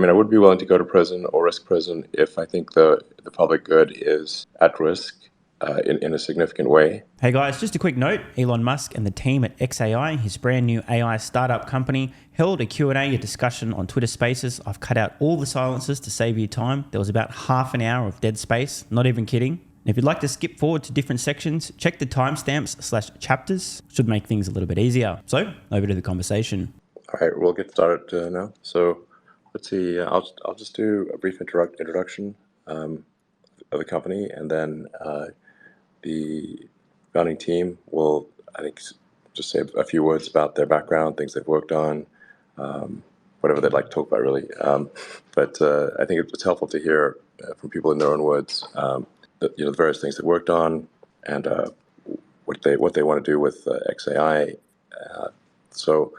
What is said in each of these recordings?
mean, I would be willing to go to prison or risk prison if I think the public good is at risk in a significant way. Hey guys, just a quick note. Elon Musk and the team at X.ai, his brand new AI startup company, held a Q&A, a discussion on Twitter Spaces. I've cut out all the silences to save you time. There was about half an hour of dead space, not even kidding. And if you'd like to skip forward to different sections, check the timestamps/chapters. Should make things a little bit easier. So, over to the conversation. All right, we'll get started now. So let's see, I'll just do a brief introduction of the company, and then the founding team will, I think, just say a few words about their background, things they've worked on, whatever they'd like to talk about, really. But I think it's helpful to hear from people in their own words, the various things they've worked on and what they want to do with X.ai. So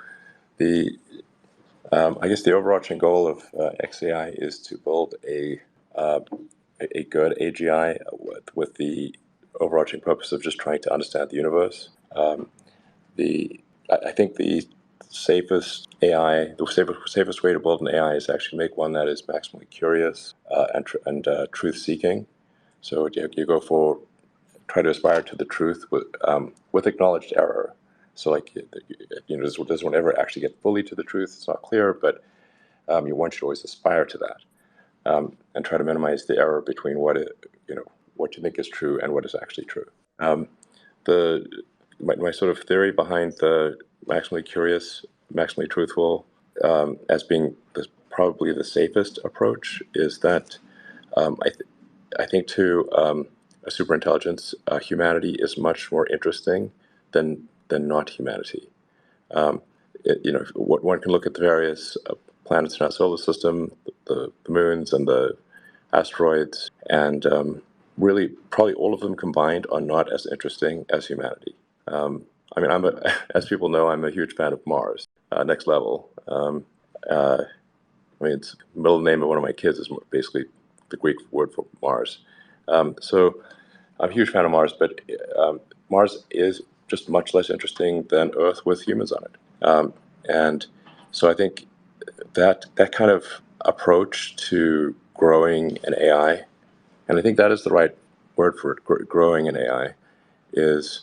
I guess the overarching goal of X.ai is to build a good AGI with the overarching purpose of just trying to understand the universe. I think the safest way to build an AI is actually make one that is maximally curious and truth-seeking. So you go for try to aspire to the truth with acknowledged error. So does one ever actually get fully to the truth? It's not clear, but one should always aspire to that and try to minimize the error between what you think is true and what is actually true. My sort of theory behind the maximally curious, maximally truthful as being probably the safest approach is that I think to a superintelligence, humanity is much more interesting than not humanity. One can look at the various planets in our solar system, the moons and the asteroids, and really probably all of them combined are not as interesting as humanity. I mean, as people know, I'm a huge fan of Mars, Next Level. It's the middle name of one of my kids is basically the Greek word for Mars. So I'm a huge fan of Mars, but Mars is just much less interesting than Earth with humans on it. And so I think that kind of approach to growing an AI, and I think that is the right word for it, growing an AI, is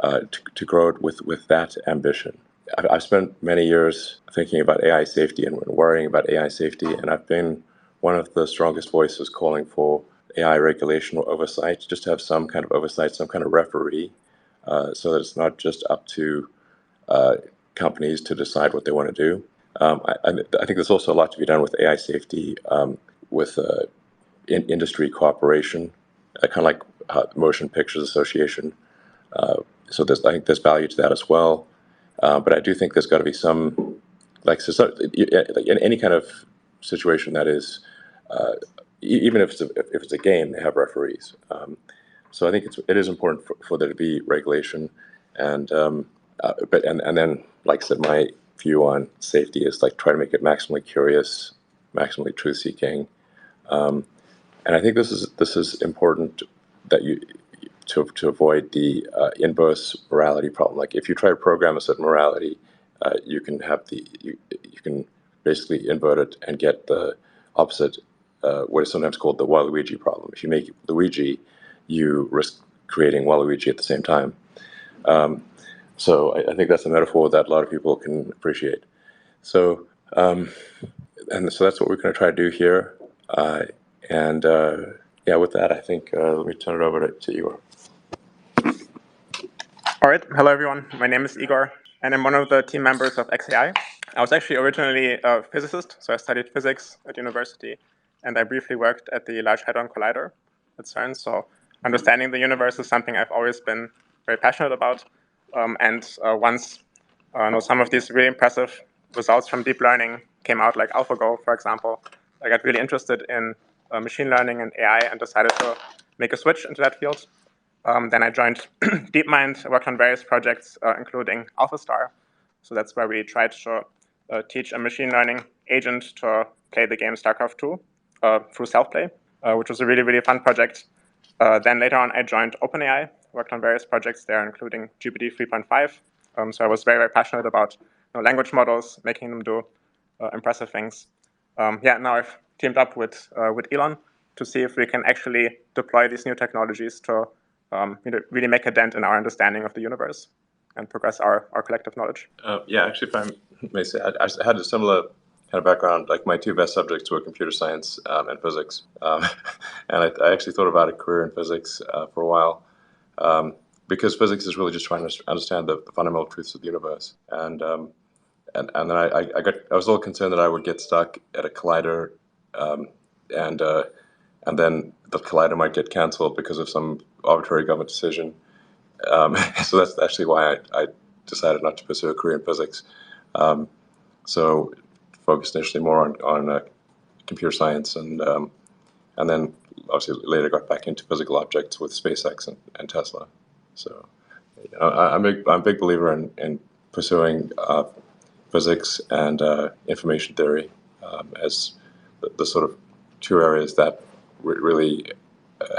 to grow it with that ambition. I've spent many years thinking about AI safety and worrying about AI safety, and I've been one of the strongest voices calling for AI regulation or oversight, just to have some kind of oversight, some kind of referee, so that it's not just up to companies to decide what they want to do. I think there's also a lot to be done with AI safety, with industry cooperation, kind of like Motion Pictures Association. So I think there's value to that as well. But I do think there's got to be some, in any kind of situation that is, even if it's a game, they have referees. So I think it is important for there to be regulation, and then, like I said, my view on safety is try to make it maximally curious, maximally truth-seeking, and I think this is important that to avoid the inverse morality problem. Like if you try to program a certain morality, you can basically invert it and get the opposite, what is sometimes called the Waluigi problem. If you make Luigi, you risk creating Waluigi at the same time. So I think that's a metaphor that a lot of people can appreciate. So so that's what we're going to try to do here. With that, I think let me turn it over to Igor. All right. Hello, everyone. My name is Igor, and I'm one of the team members of X.ai. I was actually originally a physicist, so I studied physics at university, and I briefly worked at the Large Hadron Collider at CERN. So understanding the universe is something I've always been very passionate about. Once some of these really impressive results from deep learning came out, like AlphaGo, for example, I got really interested in machine learning and AI and decided to make a switch into that field. Then I joined DeepMind. I worked on various projects, including AlphaStar. So that's where we tried to teach a machine learning agent to play the game StarCraft 2 through self-play, which was a really, really fun project. Then later on, I joined OpenAI, worked on various projects there, including GPT 3.5. So I was very, very passionate about language models, making them do impressive things. now I've teamed up with Elon to see if we can actually deploy these new technologies to really make a dent in our understanding of the universe and progress our collective knowledge. Actually, if I may say, I had a similar kind of background. Like my two best subjects were computer science and physics, and I actually thought about a career in physics for a while, because physics is really just trying to understand the fundamental truths of the universe. And then I was a little concerned that I would get stuck at a collider, and then the collider might get canceled because of some arbitrary government decision. So that's actually why I decided not to pursue a career in physics. So focused initially more on computer science, and then obviously later got back into physical objects with SpaceX and Tesla. So I'm a big believer in pursuing physics and information theory as the sort of two areas that really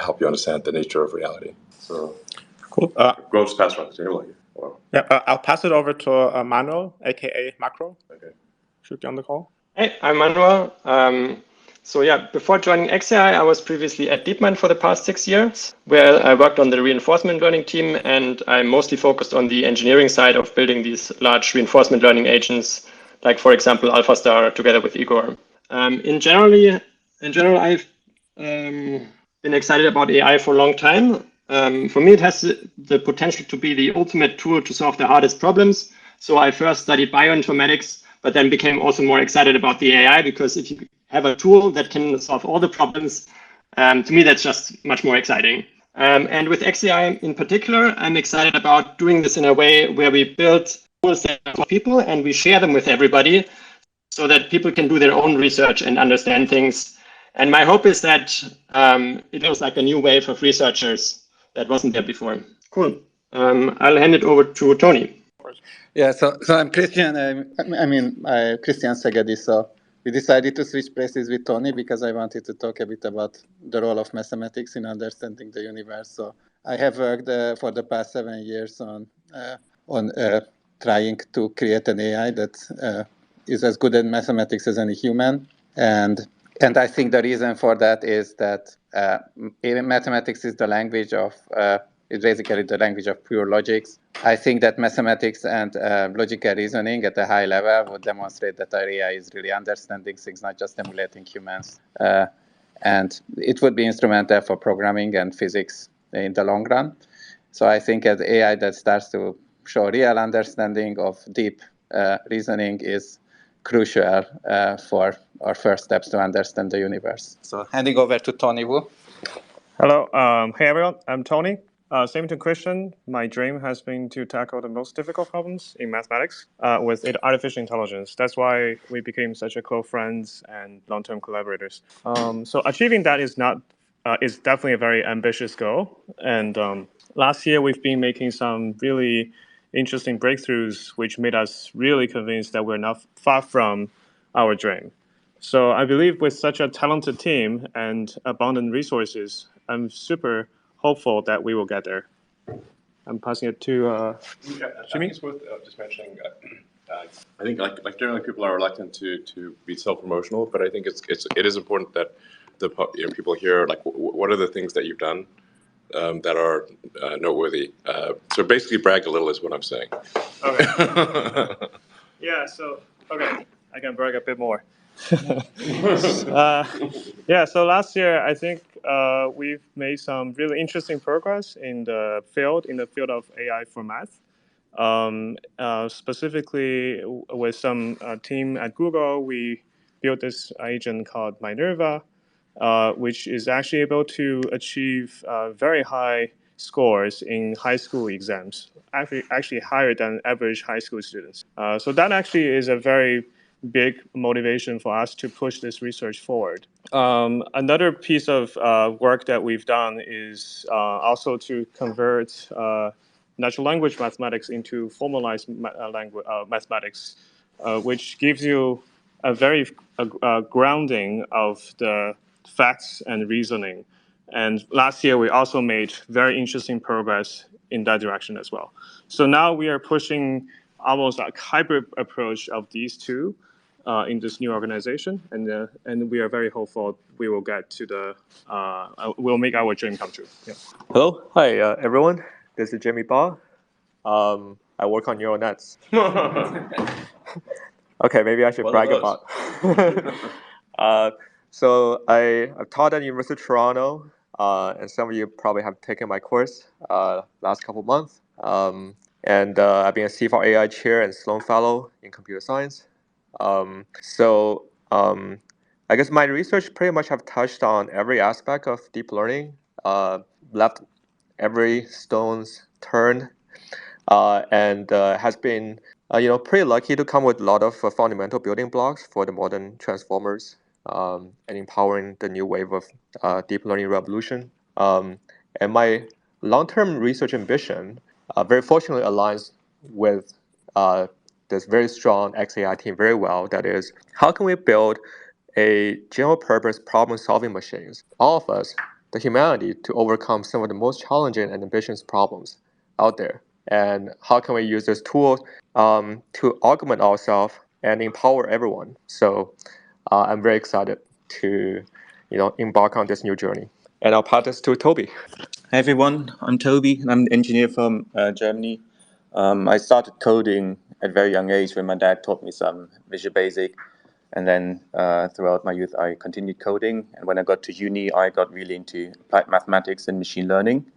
help you understand the nature of reality. So cool. Go just pass around the table. I'll pass it over to Manuel, aka Macro. Okay. Should be on the call. Hey, I'm Manuel. Before joining X.ai, I was previously at DeepMind for the past 6 years, where I worked on the reinforcement learning team, and I mostly focused on the engineering side of building these large reinforcement learning agents, like, for example, AlphaStar together with Igor. In general, I've been excited about AI for a long time. For me, it has the potential to be the ultimate tool to solve the hardest problems. So I first studied bioinformatics, but then became also more excited about the AI, because if you have a tool that can solve all the problems, to me, that's just much more exciting. And with X.ai in particular, I'm excited about doing this in a way where we build tools for people and we share them with everybody so that people can do their own research and understand things. And my hope is that it looks like a new wave of researchers that wasn't there before. Cool. I'll hand it over to Tony. Yeah, so I'm Christian. I'm Christian Szegedi. So we decided to switch places with Tony because I wanted to talk a bit about the role of mathematics in understanding the universe. So I have worked for the past 7 years on trying to create an AI that is as good at mathematics as any human, and I think the reason for that is that mathematics is the language of is basically the language of pure logics. I think that mathematics and logical reasoning at a high level would demonstrate that our AI is really understanding things, not just emulating humans. And it would be instrumental for programming and physics in the long run. So I think an AI that starts to show real understanding of deep reasoning is crucial for our first steps to understand the universe. So handing over to Tony Wu. Hello. Hey, everyone. I'm Tony. Same to Christian, my dream has been to tackle the most difficult problems in mathematics with artificial intelligence. That's why we became such a close friends and long-term collaborators. So achieving that is definitely a very ambitious goal. And last year, we've been making some really interesting breakthroughs, which made us really convinced that we're not far from our dream. So I believe with such a talented team and abundant resources, I'm super hopeful that we will get there. I'm passing it to Jimmy. I think it's worth just mentioning. I think like generally people are reluctant to be self-promotional, but I think it is important that the people hear like what are the things that you've done that are noteworthy. So basically, brag a little is what I'm saying. Okay. Yeah. So okay, I can brag a bit more. So last year I think we've made some really interesting progress in the field of AI for math. Specifically with some team at Google, we built this agent called Minerva, which is actually able to achieve very high scores in high school exams, actually higher than average high school students. So that actually is a very big motivation for us to push this research forward. Another piece of work that we've done is also to convert natural language mathematics into formalized mathematics, which gives you a very grounding of the facts and reasoning. And last year, we also made very interesting progress in that direction as well. So now we are pushing almost a hybrid approach of these two. in this new organization, and we are very hopeful we will get to we'll make our dream come true. Yeah. Hello, hi everyone. This is Jamie Ba. I work on neural nets. Okay, maybe I should brag about. So I've taught at University of Toronto, and some of you probably have taken my course last couple months. And I've been a C4 AI chair and Sloan Fellow in computer science. I guess my research pretty much have touched on every aspect of deep learning, left every stone's turned, and has been pretty lucky to come with a lot of fundamental building blocks for the modern transformers, and empowering the new wave of deep learning revolution. And my long-term research ambition very fortunately aligns with this very strong X.ai team very well. That is, how can we build a general-purpose problem-solving machines, all of us, the humanity, to overcome some of the most challenging and ambitious problems out there? And how can we use this tool to augment ourselves and empower everyone? So I'm very excited to embark on this new journey. And I'll pass this to Toby. Hi everyone, I'm Toby, and I'm an engineer from Germany. I started coding at a very young age when my dad taught me some Visual Basic, and then throughout my youth I continued coding. And when I got to uni, I got really into applied mathematics and machine learning.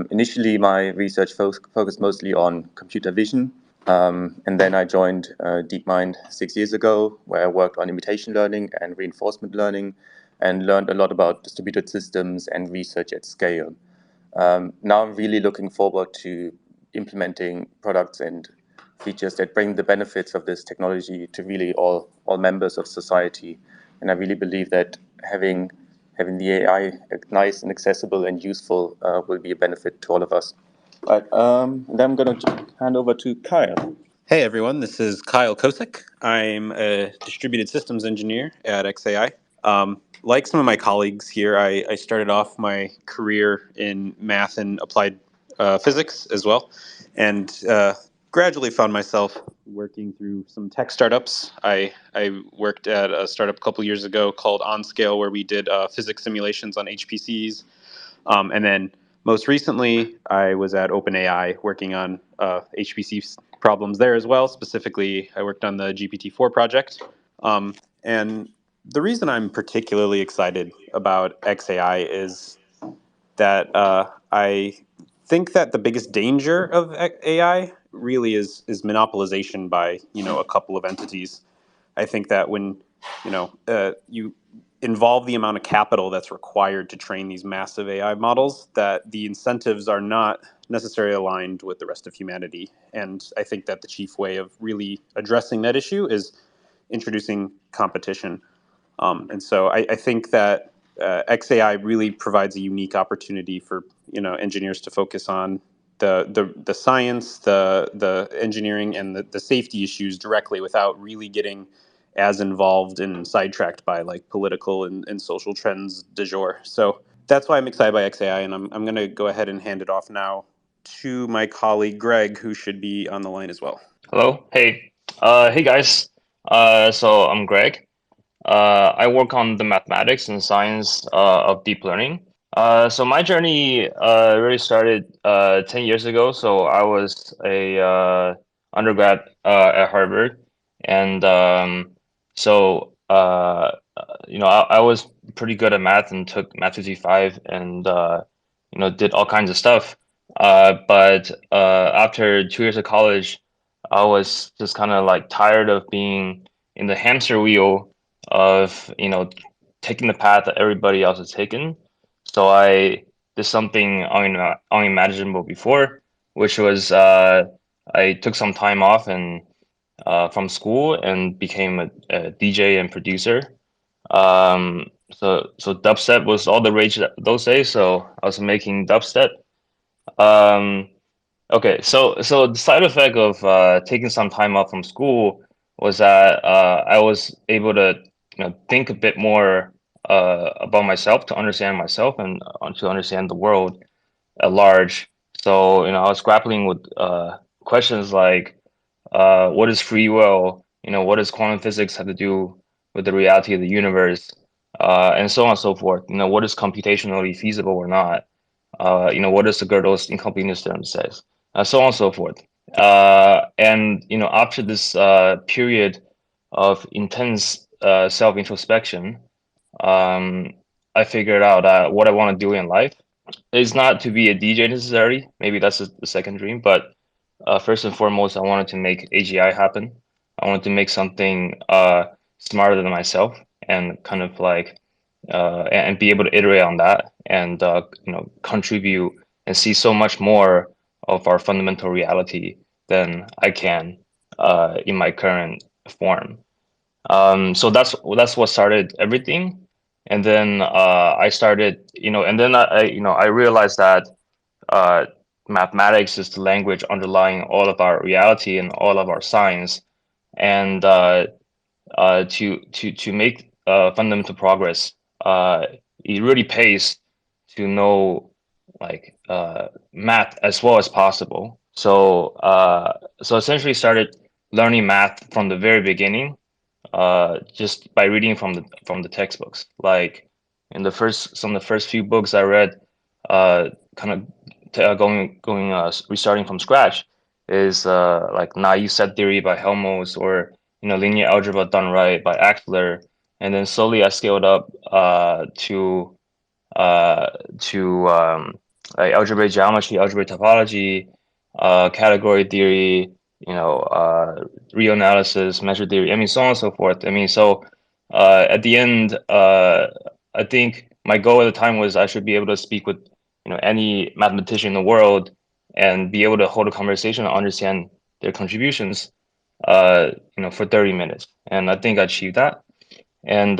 Initially, my research focused mostly on computer vision, and then I joined DeepMind 6 years ago, where I worked on imitation learning and reinforcement learning, and learned a lot about distributed systems and research at scale. Now I'm really looking forward to implementing products and features that bring the benefits of this technology to really all members of society. And I really believe that having the AI nice and accessible and useful will be a benefit to all of us. But then I'm going to hand over to Kyle. Hey everyone, this is Kyle Kosek. I'm a distributed systems engineer at X.ai. Like some of my colleagues here, I started off my career in math and applied physics as well, and gradually found myself working through some tech startups. I worked at a startup a couple years ago called OnScale, where we did physics simulations on HPCs, and then most recently, I was at OpenAI working on HPC problems there as well. Specifically, I worked on the GPT-4 project. And the reason I'm particularly excited about X.ai is that I think that the biggest danger of AI really is monopolization by a couple of entities. I think that when you involve the amount of capital that's required to train these massive AI models, that the incentives are not necessarily aligned with the rest of humanity. And I think that the chief way of really addressing that issue is introducing competition. And so I think that X.ai really provides a unique opportunity for engineers to focus on the science, the engineering, and the safety issues directly without really getting as involved and sidetracked by like political and social trends du jour. So that's why I'm excited by X.ai, and I'm going to go ahead and hand it off now to my colleague Greg, who should be on the line as well. Hello, hey guys. So I'm Greg. I work on the mathematics and science of deep learning. So my journey really started 10 years ago. So I was a undergrad at Harvard, and I was pretty good at math and took Math 55 and did all kinds of stuff. But after 2 years of college, I was just kind of like tired of being in the hamster wheel of taking the path that everybody else has taken. So I did something unimaginable before, which was I took some time off and from school and became a DJ and producer. So dubstep was all the rage those days. So I was making dubstep. Okay, so the side effect of taking some time off from school was that I was able to think a bit more about myself, to understand myself and to understand the world at large. So I was grappling with questions like what is free will, what does quantum physics have to do with the reality of the universe, and so on and so forth. What is computationally feasible or not? What does the Gödel's incompleteness theorem says? So on and so forth. And after this period of intense self-introspection, I figured out what I want to do in life. It's not to be a DJ necessarily. Maybe that's the second dream, but first and foremost, I wanted to make AGI happen. I wanted to make something smarter than myself, and kind of like and be able to iterate on that, and contribute and see so much more of our fundamental reality than I can in my current form. So that's what started everything. And then I started, and then I realized that mathematics is the language underlying all of our reality and all of our science. And to make fundamental progress, it really pays to know like math as well as possible. So essentially started learning math from the very beginning, just by reading from the textbooks. Like in some of the first few books I read, kind of restarting from scratch, is like naive set theory by Helmholtz, or linear algebra done right by Axler. And then slowly I scaled up to like algebraic geometry, algebraic topology, category theory, real analysis, measure theory. I mean, so on and so forth. I mean, so at the end, I think my goal at the time was I should be able to speak with any mathematician in the world and be able to hold a conversation and understand their contributions, for 30 minutes. And I think I achieved that. And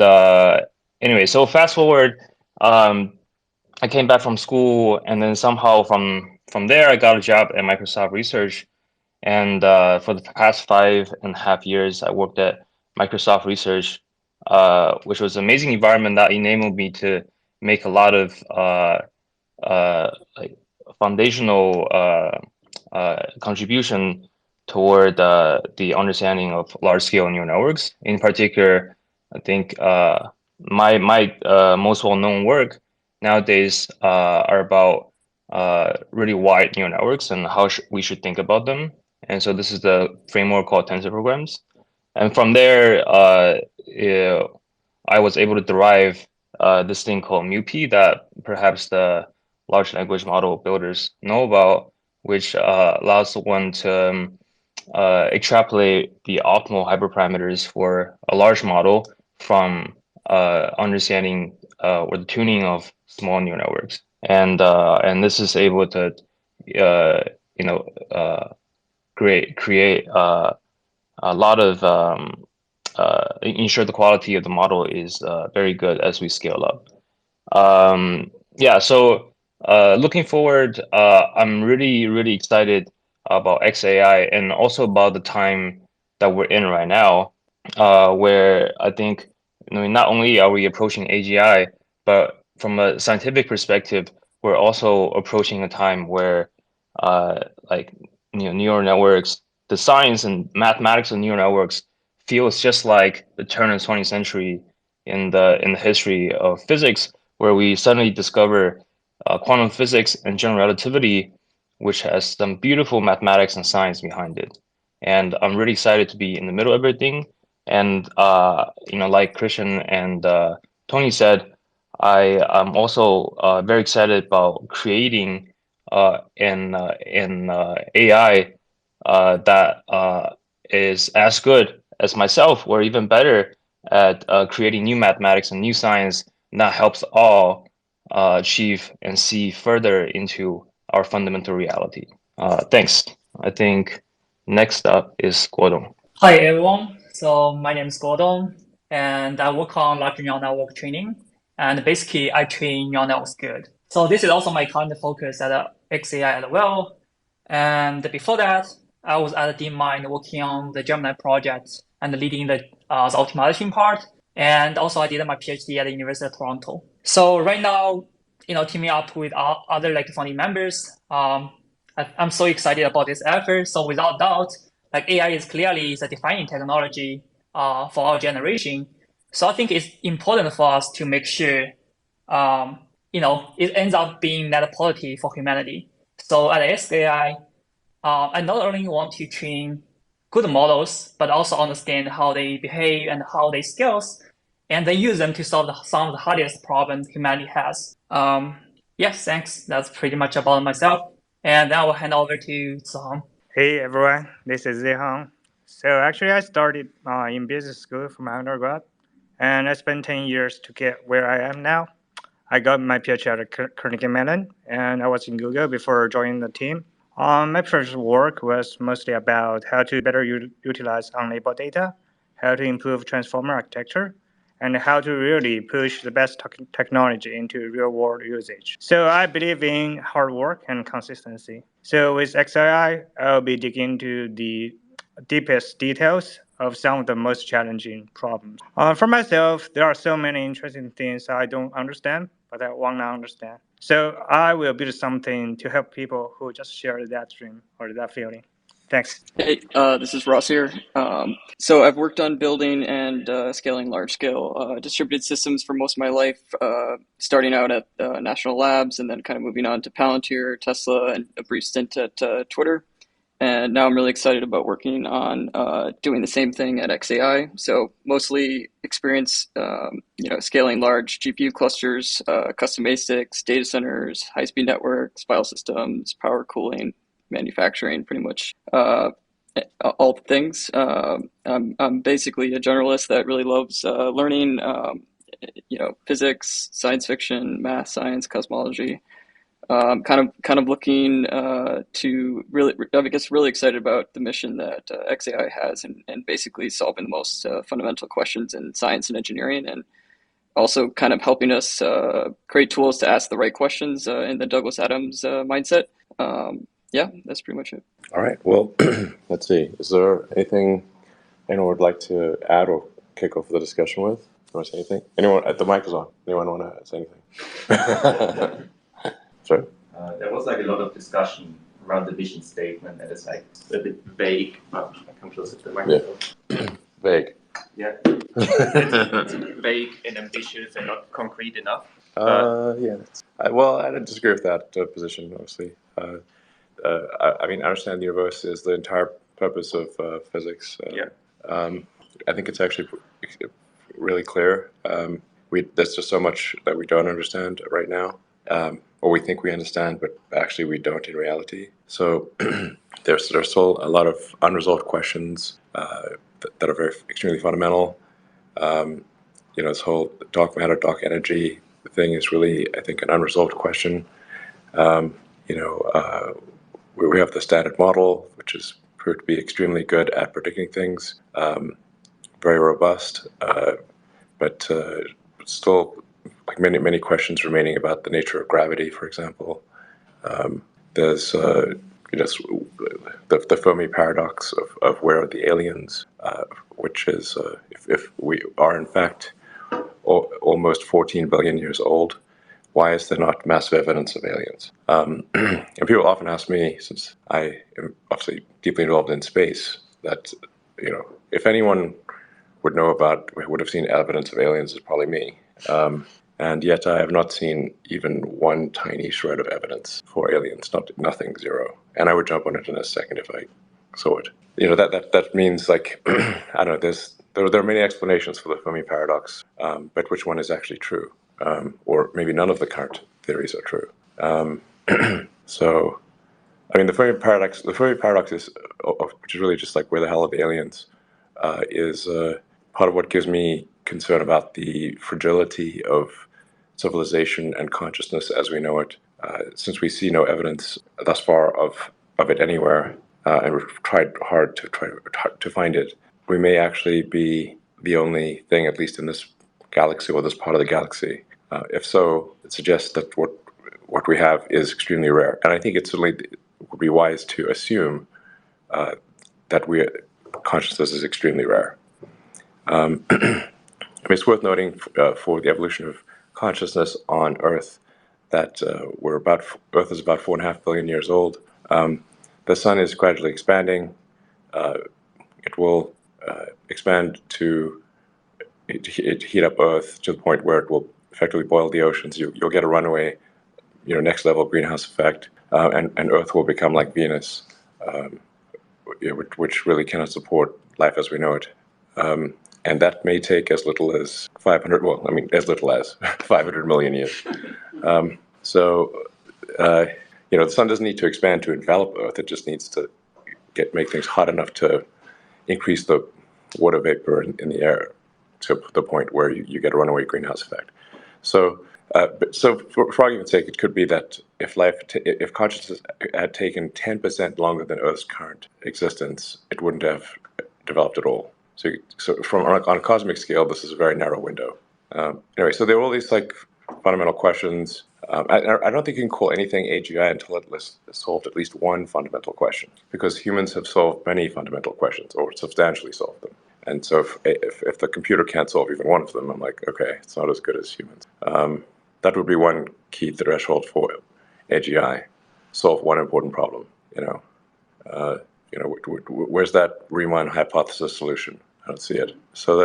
anyway, so fast forward, I came back from school, and then somehow from there I got a job at Microsoft Research. And for the past 5.5 years, I worked at Microsoft Research, which was an amazing environment that enabled me to make a lot of like foundational contribution toward the understanding of large-scale neural networks. In particular, I think my most well-known work nowadays are about really wide neural networks and how we should think about them. And so this is the framework called tensor programs. And from there, I was able to derive this thing called MuP that perhaps the large language model builders know about, which allows one to extrapolate the optimal hyperparameters for a large model from understanding or the tuning of small neural networks. And this is able to create a lot of ensure the quality of the model is very good as we scale up. Yeah, so looking forward, I'm really excited about X.ai, and also about the time that we're in right now, where I think not only are we approaching AGI, but from a scientific perspective, we're also approaching a time where like neural networks, the science and mathematics of neural networks feels just like the turn of the 20th century in the history of physics, where we suddenly discover quantum physics and general relativity, which has some beautiful mathematics and science behind it. And I'm really excited to be in the middle of everything. And like Christian and Tony said, I'm also very excited about creating an AI that is as good as myself, or even better, at creating new mathematics and new science that helps all achieve and see further into our fundamental reality. Thanks. I think next up is Gordon. Hi everyone. So my name is Gordon, and I work on large neural network training. And basically, I train neural networks good. So this is also my current focus at X.ai as well. And before that, I was at DeepMind working on the Gemini project and leading the optimization part. And also I did my PhD at the University of Toronto. So right now, teaming up with other founding members, I'm so excited about this effort. So without doubt, like AI is clearly the defining technology for our generation. So I think it's important for us to make sure, it ends up being net positive for humanity. So at X.ai, I not only want to train good models, but also understand how they behave and how they scale, and then use them to solve some of the hardest problems humanity has. Yes, thanks. That's pretty much about myself. And then I will hand over to Zihong. Hey everyone, this is Zihong. So actually I started in business school for my undergrad, and I spent 10 years to get where I am now. I got my PhD at Carnegie Mellon, and I was in Google before joining the team. My previous work was mostly about how to better utilize unlabeled data, how to improve transformer architecture, and how to really push the best technology into real-world usage. So I believe in hard work and consistency. So with X.ai, I'll be digging into the deepest details of some of the most challenging problems. For myself, there are so many interesting things I don't understand, but I want to understand. So I will build something to help people who just share that dream or that feeling. Thanks. Hey, this is Ross here. So I've worked on building and scaling large-scale distributed systems for most of my life, starting out at National Labs and then kind of moving on to Palantir, Tesla, and a brief stint at Twitter. And now I'm really excited about working on doing the same thing at X.ai. So mostly experience, scaling large GPU clusters, custom ASICs, data centers, high-speed networks, file systems, power cooling, manufacturing, pretty much all the things. I'm basically a generalist that really loves learning, physics, science fiction, math, science, cosmology. Kind of looking to really, really excited about the mission that X.ai has, and basically solving the most fundamental questions in science and engineering, and also kind of helping us create tools to ask the right questions in the Douglas Adams mindset. Yeah, that's pretty much it. All right. Well, let's see. Is there anything anyone would like to add or kick off the discussion with? You want to say anything? Anyone? The mic is on. Anyone want to say anything? Sorry. There was like a lot of discussion around the vision statement, and it's like a bit vague. I come closer to the microphone. Yeah. Vague. Yeah. It's vague and ambitious and not concrete enough. Yeah. Well, I don't disagree with that position, obviously. I mean, I understand the universe is the entire purpose of physics. Yeah. I think it's actually really clear. There's just so much that we don't understand right now, or we think we understand, but actually we don't in reality. So there's still a lot of unresolved questions that are extremely fundamental. This whole dark matter, dark energy thing is really, I think, an unresolved question. We have the standard model, which is proved to be extremely good at predicting things, very robust, but still, like many questions remaining about the nature of gravity, for example. There's the Fermi paradox of where are the aliens, which is if we are in fact almost 14 billion years old, why is there not massive evidence of aliens? And people often ask me, since I am obviously deeply involved in space, that if anyone would have seen evidence of aliens, it's probably me. And yet I have not seen even one tiny shred of evidence for aliens, nothing, zero. And I would jump on it in a second if I saw it. That means, like, I don't know, there are many explanations for the Fermi paradox, but which one is actually true? Or maybe none of the current theories are true. So, I mean, the Fermi paradox is, which is really just like, where the hell are the aliens, is part of what gives me concern about the fragility of civilization and consciousness as we know it, since we see no evidence thus far of it anywhere, and we've tried hard to find it. We may actually be the only thing, at least in this galaxy or this part of the galaxy. If so, it suggests that what we have is extremely rare, and I think it certainly would be wise to assume that consciousness is extremely rare. I mean, it's worth noting for the evolution of consciousness on Earth that Earth is about 4.5 billion years old. The sun is gradually expanding. it will expand to heat up Earth to the point where it will effectively boil the oceans. You'll get a runaway, next level greenhouse effect, and Earth will become like Venus, which really cannot support life as we know it. And that may take as little as 500, well, I mean, as little as 500 million years. The sun doesn't need to expand to envelop Earth. It just needs to make things hot enough to increase the water vapor in the air to the point where you get a runaway greenhouse effect. So for argument's sake, it could be that if consciousness had taken 10% longer than Earth's current existence, it wouldn't have developed at all. So on a cosmic scale, this is a very narrow window. Anyway, so there are all these fundamental questions. I don't think you can call anything AGI until it has solved at least one fundamental question, because humans have solved many fundamental questions, or substantially solved them. And so if the computer can't solve even one of them, I'm like, okay, it's not as good as humans. That would be one key threshold for AGI: solve one important problem. Where's that Riemann hypothesis solution? I don't see it. So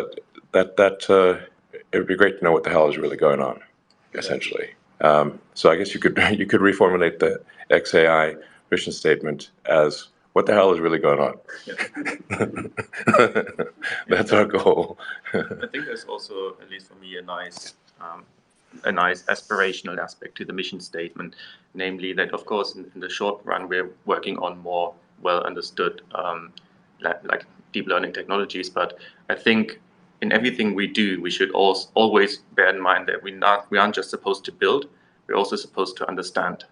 that it would be great to know what the hell is really going on, essentially. So I guess you could reformulate the X.ai mission statement as, what the hell is really going on? That's our goal. I think there's also, at least for me, a nice aspirational aspect to the mission statement, namely that, of course, in the short run, we're working on more well understood like deep learning technologies. But I think in everything we do, we should always bear in mind that we aren't just supposed to build, we're also supposed to understand.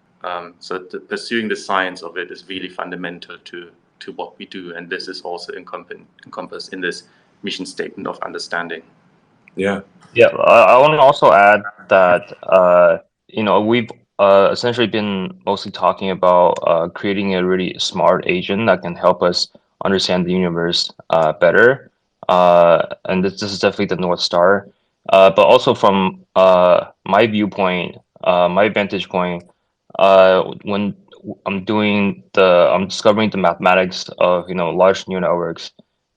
So pursuing the science of it is really fundamental to what we do, and this is also encompassed in this mission statement of understanding. Yeah. I want to also add that we've essentially been mostly talking about creating a really smart agent that can help us understand the universe better, and this is definitely the North Star. But also from my viewpoint, my vantage point, when I'm discovering the mathematics of large neural networks,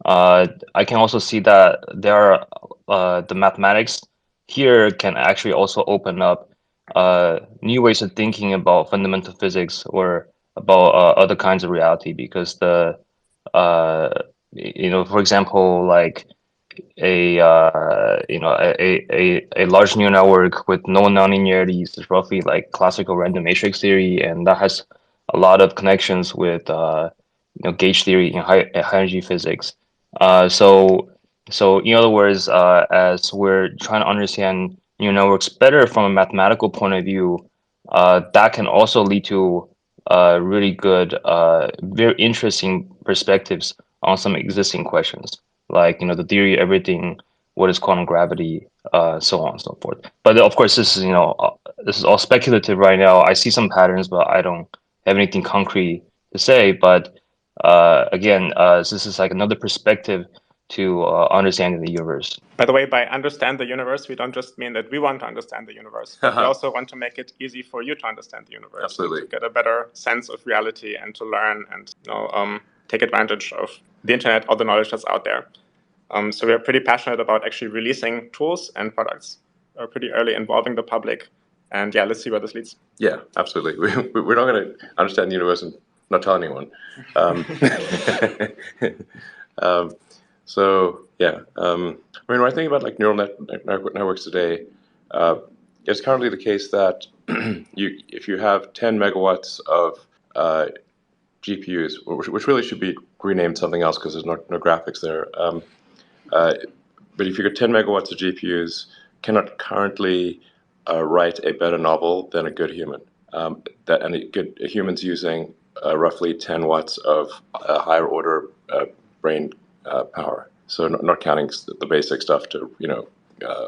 I can also see that there are the mathematics here can actually also open up new ways of thinking about fundamental physics or about other kinds of reality, because for example, like a large neural network with no nonlinearities is roughly like classical random matrix theory, and that has a lot of connections with gauge theory in high energy physics. So in other words, as we're trying to understand neural networks better from a mathematical point of view, that can also lead to really good, very interesting perspectives on some existing questions, like the theory of everything, what is quantum gravity, so on and so forth. But of course, this is all speculative right now. I see some patterns, but I don't have anything concrete to say. But again, this is like another perspective to understanding the universe. By the way, by understand the universe, we don't just mean that we want to understand the universe, but we also want to make it easy for you to understand the universe. Absolutely. To get a better sense of reality and to learn and take advantage of the internet, all the knowledge that's out there. So we are pretty passionate about actually releasing tools and products pretty early, involving the public. And yeah, let's see where this leads. Yeah, absolutely. We're not going to understand the universe and not tell anyone. So yeah, when I think about like neural networks today, it's currently the case that if you have 10 megawatts of GPUs, which really should be renamed something else because there's no graphics there. But if you get 10 megawatts of GPUs, cannot currently write a better novel than a good human. A human's using roughly 10 watts of higher order brain power. So not counting the basic stuff to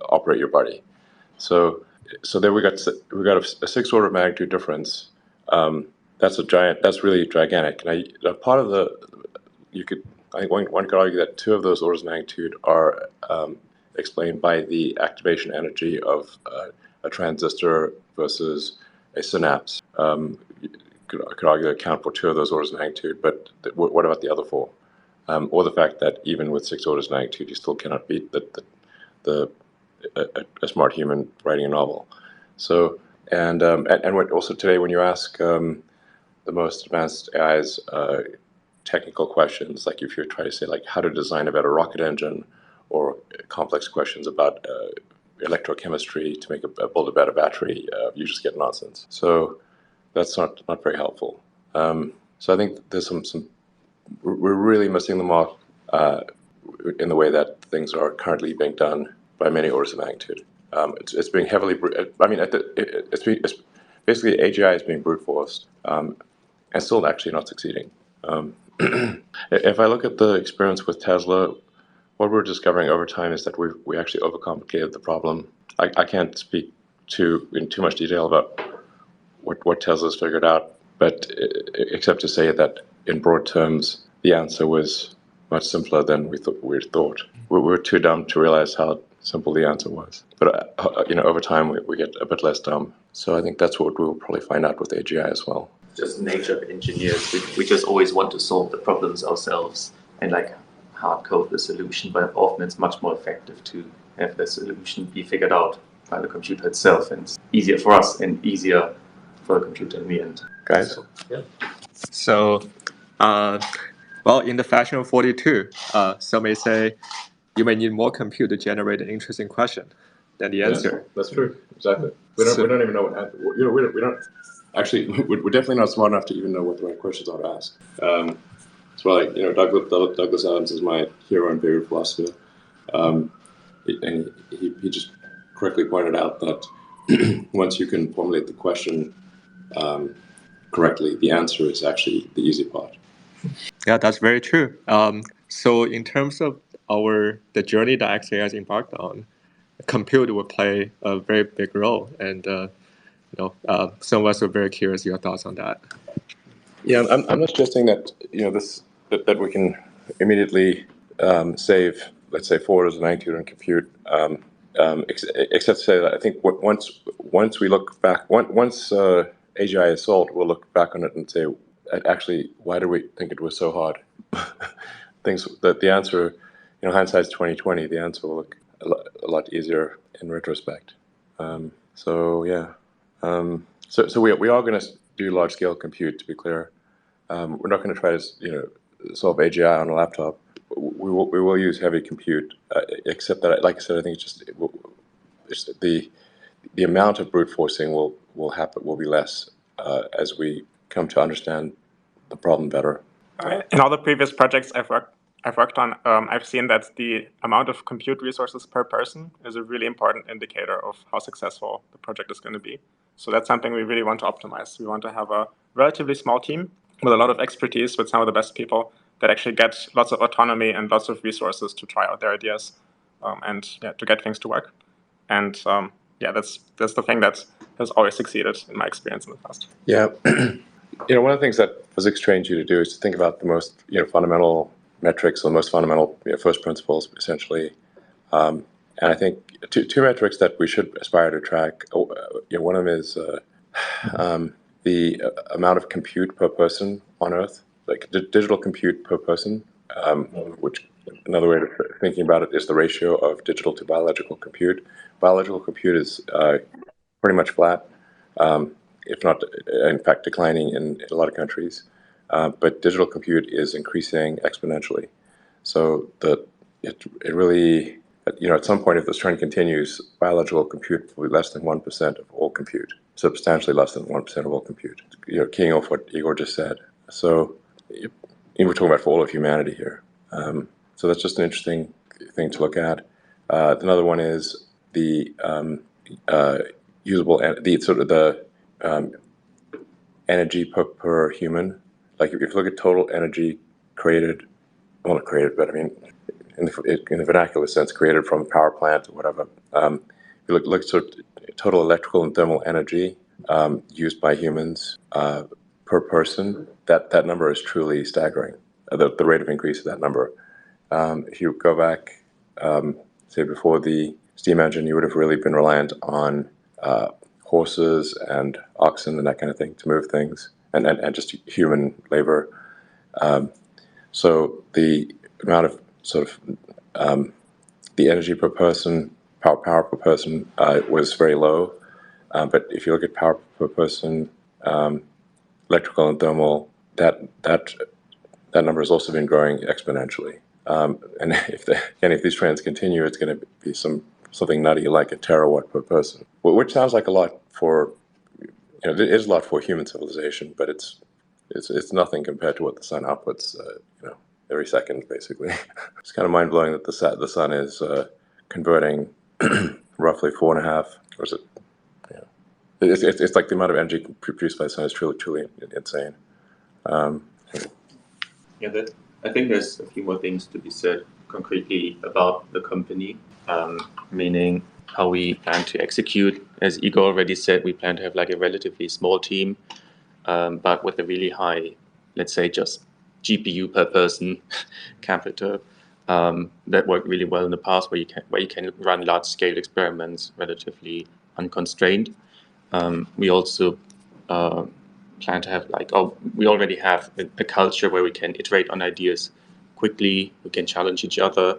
operate your body. So there we got a 6 order of magnitude difference. That's really gigantic. And part of I think one could argue that 2 of those orders of magnitude are explained by the activation energy of a transistor versus a synapse. You could argue that account for 2 of those orders of magnitude, but what about the other 4? or the fact that even with 6 orders of magnitude, you still cannot beat a smart human writing a novel. So, and also today, when you ask the most advanced AIs technical questions, like if you're trying to say like how to design a better rocket engine, or complex questions about electrochemistry to build a better battery, you just get nonsense. So that's not very helpful. So I think there's we're really missing the mark in the way that things are currently being done by many orders of magnitude. It's being heavily, it's basically AGI is being brute forced, and still actually not succeeding. If I look at the experience with Tesla, what we're discovering over time is that we actually overcomplicated the problem. I can't speak in too much detail about what Tesla's figured out, but except to say that in broad terms, the answer was much simpler than we thought. We were too dumb to realize how simple the answer was. But over time, we get a bit less dumb. So I think that's what we'll probably find out with AGI as well. Just nature of engineers. We just always want to solve the problems ourselves and like hard code the solution, but often it's much more effective to have the solution be figured out by the computer itself, and it's easier for us and easier for the computer in the end. Guys? So, yeah. So, well, in the fashion of 42, some may say you may need more compute to generate an interesting question than the answer. That's true. Exactly. We don't even know what. We don't. Actually, we're definitely not smart enough to even know what the right questions are to ask. It's why, Douglas Adams is my hero and favorite philosopher, and he just correctly pointed out that once you can formulate the question correctly, the answer is actually the easy part. Yeah, that's very true. So in terms of the journey that X.ai has embarked on, compute will play a very big role, and some of us are very curious your thoughts on that. Yeah, I'm not suggesting that that we can immediately save, let's say, 4 orders of magnitude on compute, except to say that I think once we look back, once AGI is solved, we'll look back on it and say, actually, why did we think it was so hard? The answer, hindsight's 2020. The answer will look a lot easier in retrospect. So we are going to do large scale compute. To be clear, we're not going to try to solve AGI on a laptop. We will use heavy compute, except that, like I said, I think it's the amount of brute forcing will be less as we come to understand the problem better. In all the previous projects I've worked on, I've seen that the amount of compute resources per person is a really important indicator of how successful the project is going to be. So that's something we really want to optimize. We want to have a relatively small team with a lot of expertise, with some of the best people that actually get lots of autonomy and lots of resources to try out their ideas and to get things to work. And that's the thing that has always succeeded in my experience in the past. Yeah. One of the things that physics trains you to do is to think about the most fundamental metrics, or the most fundamental first principles, essentially. And I think two metrics that we should aspire to track. One of them is the amount of compute per person on Earth, like digital compute per person, which another way of thinking about it is the ratio of digital to biological compute. Biological compute is pretty much flat, if not, in fact, declining in a lot of countries. But digital compute is increasing exponentially. So it really, at some point, if this trend continues, biological compute will be less than 1% of all compute, substantially less than 1% of all compute. Keying off what Igor just said. So we're talking about for all of humanity here. So that's just an interesting thing to look at. Another one is the energy per human. Like if you look at total energy created, well, not created, but I mean, in the vernacular sense, created from a power plant or whatever. If you look at total electrical and thermal energy used by humans per person, that number is truly staggering. The rate of increase of that number. If you go back, say before the steam engine, you would have really been reliant on horses and oxen and that kind of thing to move things, and just human labor. So the amount of sort of the energy per person, power per person was very low. But if you look at power per person, electrical and thermal, that number has also been growing exponentially. And if these trends continue, it's going to be something nutty like a terawatt per person, which sounds like a lot for, it is a lot for human civilization, but it's nothing compared to what the sun outputs, every second, basically. It's kind of mind blowing that the sun is converting roughly 4.5, or is it? It's like the amount of energy produced by the sun is truly insane. I think there's a few more things to be said concretely about the company, meaning how we plan to execute. As Igor already said, we plan to have like a relatively small team, but with a really high, let's say, just GPU per person capital. That worked really well in the past, where you can run large scale experiments relatively unconstrained. We also plan to have we already have a culture where we can iterate on ideas quickly, we can challenge each other,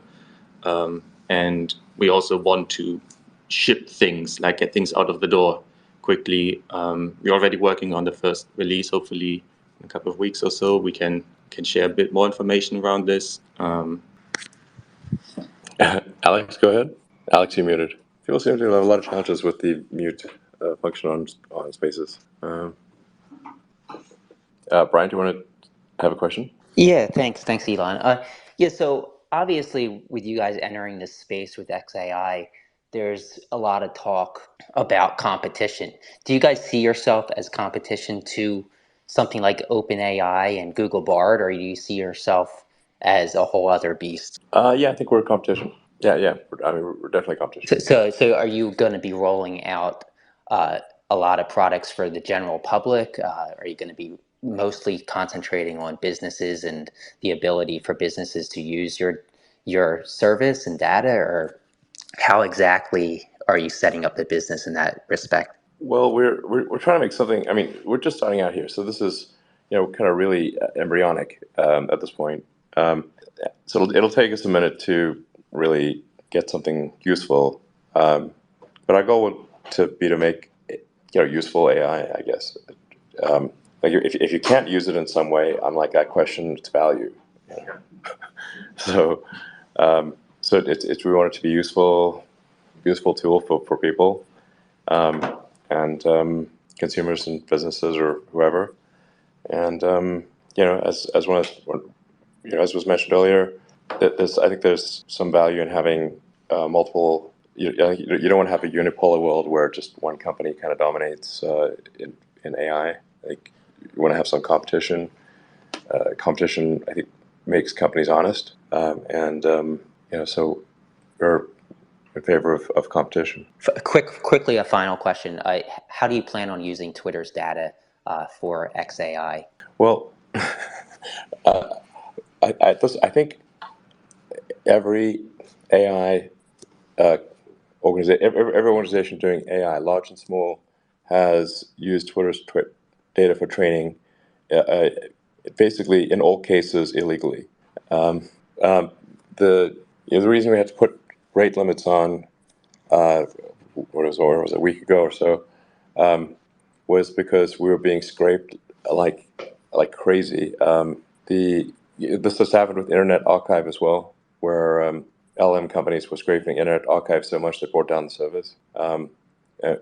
and we also want to ship things, like get things out of the door quickly. We're already working on the first release. Hopefully in a couple of weeks or so we can share a bit more information around this. Alex, go ahead. Alex, you muted. People seem to have a lot of challenges with the mute function on Spaces. Brian, do you want to have a question? Yeah, thanks, Elon. Yeah, so obviously with you guys entering this space with X.ai, there's a lot of talk about competition. Do you guys see yourself as competition to something like OpenAI and Google Bard, or do you see yourself as a whole other beast? Yeah, I think we're a competition. Yeah. I mean, we're definitely competition. So are you going to be rolling out a lot of products for the general public? Are you going to be mostly concentrating on businesses and the ability for businesses to use your service and data, or how exactly are you setting up the business in that respect? Well, we're trying to make something. I mean, we're just starting out here, so this is kind of really embryonic at this point. So it'll take us a minute to really get something useful. But our goal would be to make useful AI, I guess. Like if you can't use it in some way, I'm like, I question its value. So we want it to be useful tool for people, and consumers and businesses or whoever. And as was mentioned earlier, I think there's some value in having multiple. You don't want to have a unipolar world where just one company kind of dominates in AI. Like, you want to have some competition. Competition, I think, makes companies honest, so we're in favor of competition. Quickly, a final question. How do you plan on using Twitter's data for X.ai? Well, I think every AI every organization doing AI, large and small, has used Twitter's data for training, basically in all cases illegally. The reason we had to put rate limits on, what was it, a week ago or so, was because we were being scraped like crazy. This has happened with Internet Archive as well, where LM companies were scraping Internet Archive so much they brought down the service.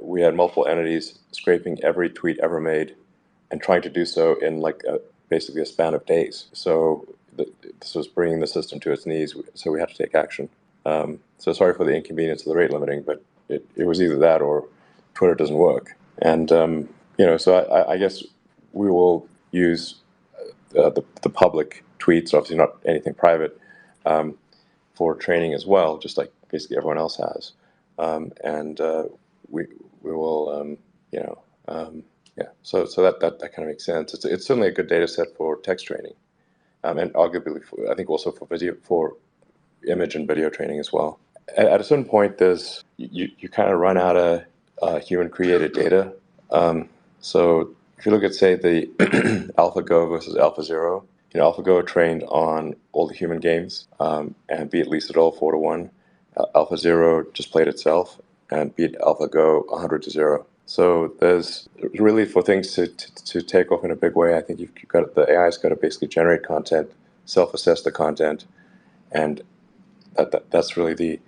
We had multiple entities scraping every tweet ever made and trying to do so in basically a span of days. So this was bringing the system to its knees, so we had to take action. So sorry for the inconvenience of the rate limiting, but it was either that or Twitter doesn't work. And so I guess we will use the public tweets, obviously not anything private, for training as well, just like basically everyone else has. And we will, So that kind of makes sense. It's certainly a good data set for text training, and arguably, I think also for image and video training as well. At a certain point, you kind of run out of human created data. So if you look at, say, the AlphaGo versus AlphaZero, AlphaGo trained on all the human games and beat Lisa Doll 4-1. AlphaZero just played itself and beat AlphaGo 100-0. So there's really, for things to take off in a big way, I think the AI's got to basically generate content, self-assess the content, and that's really the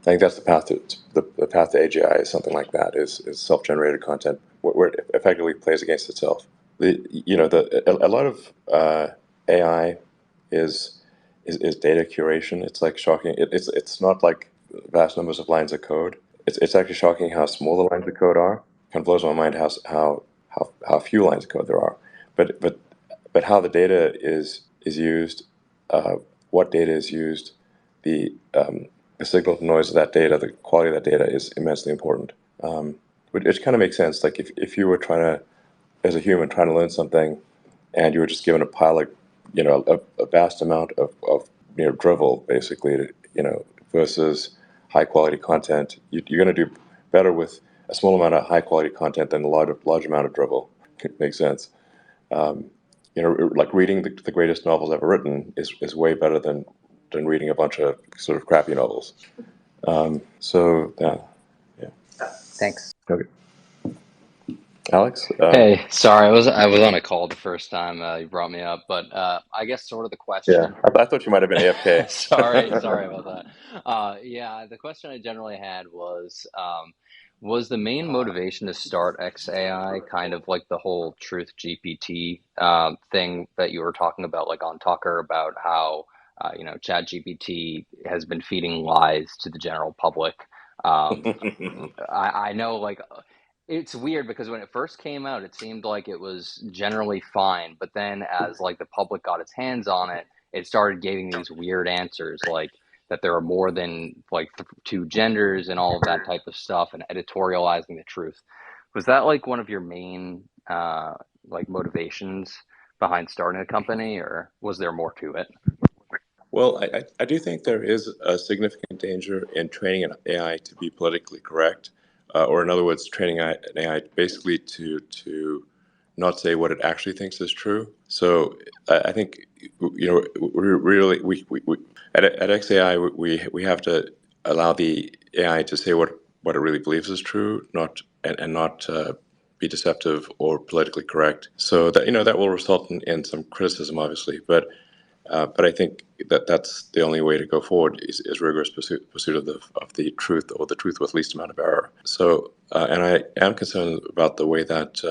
I think that's the path to the path to AGI is something like that, is self-generated content where it effectively plays against itself. A lot of AI is data curation. It's like shocking. It's not like vast numbers of lines of code. It's actually shocking how small the lines of code are. Kind of blows my mind how few lines of code there are. But how the data is used, what data is used, the signal to noise of that data, the quality of that data is immensely important. Which kind of makes sense. Like if you were trying to, as a human, trying to learn something, and you were just given a pile of, a vast amount of drivel, basically, versus high quality content, you're going to do better with a small amount of high quality content than a large amount of drivel. It makes sense. Like reading the greatest novels ever written is way better than reading a bunch of sort of crappy novels. So yeah. Thanks. Okay. Alex? Hey, sorry, I was on a call the first time you brought me up, but I guess sort of the question. Yeah, I thought you might have been AFK. Sorry about that. Yeah, the question I generally had was the main motivation to start X.ai kind of like the whole Truth GPT thing that you were talking about, like on Tucker, about how Chat GPT has been feeding lies to the general public. I know, like, it's weird because when it first came out, it seemed like it was generally fine, but then as like the public got its hands on it, it started giving these weird answers, like that there are more than like two genders and all of that type of stuff, and editorializing the truth. Was that like one of your main like motivations behind starting a company, or was there more to it? Well, I do think there is a significant danger in training an AI to be politically correct, or in other words, training an AI basically to not say what it actually thinks is true. So I think we at X.ai we have to allow the AI to say what it really believes is true, not be deceptive or politically correct. So that will result in some criticism, obviously, but I think that's the only way to go forward is rigorous pursuit of the truth, or the truth with least amount of error. So, and I am concerned about the way that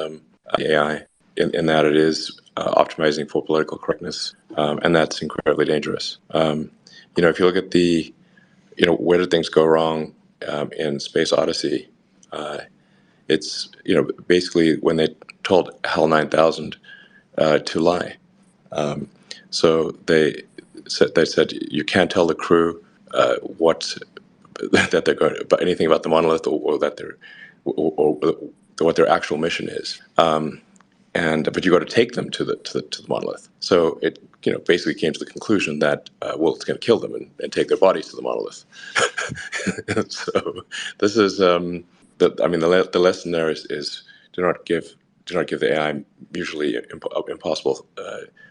AI, in that it is optimizing for political correctness, and that's incredibly dangerous. If you look at where did things go wrong in Space Odyssey, it's basically when they told HAL 9000 to lie. So they said you can't tell the crew that they're going about anything about the monolith, or that they're or what their actual mission is. But you got to take them to the monolith. So it basically came to the conclusion that it's going to kill them and take their bodies to the monolith. So this is the lesson there is do not give the AI mutually impossible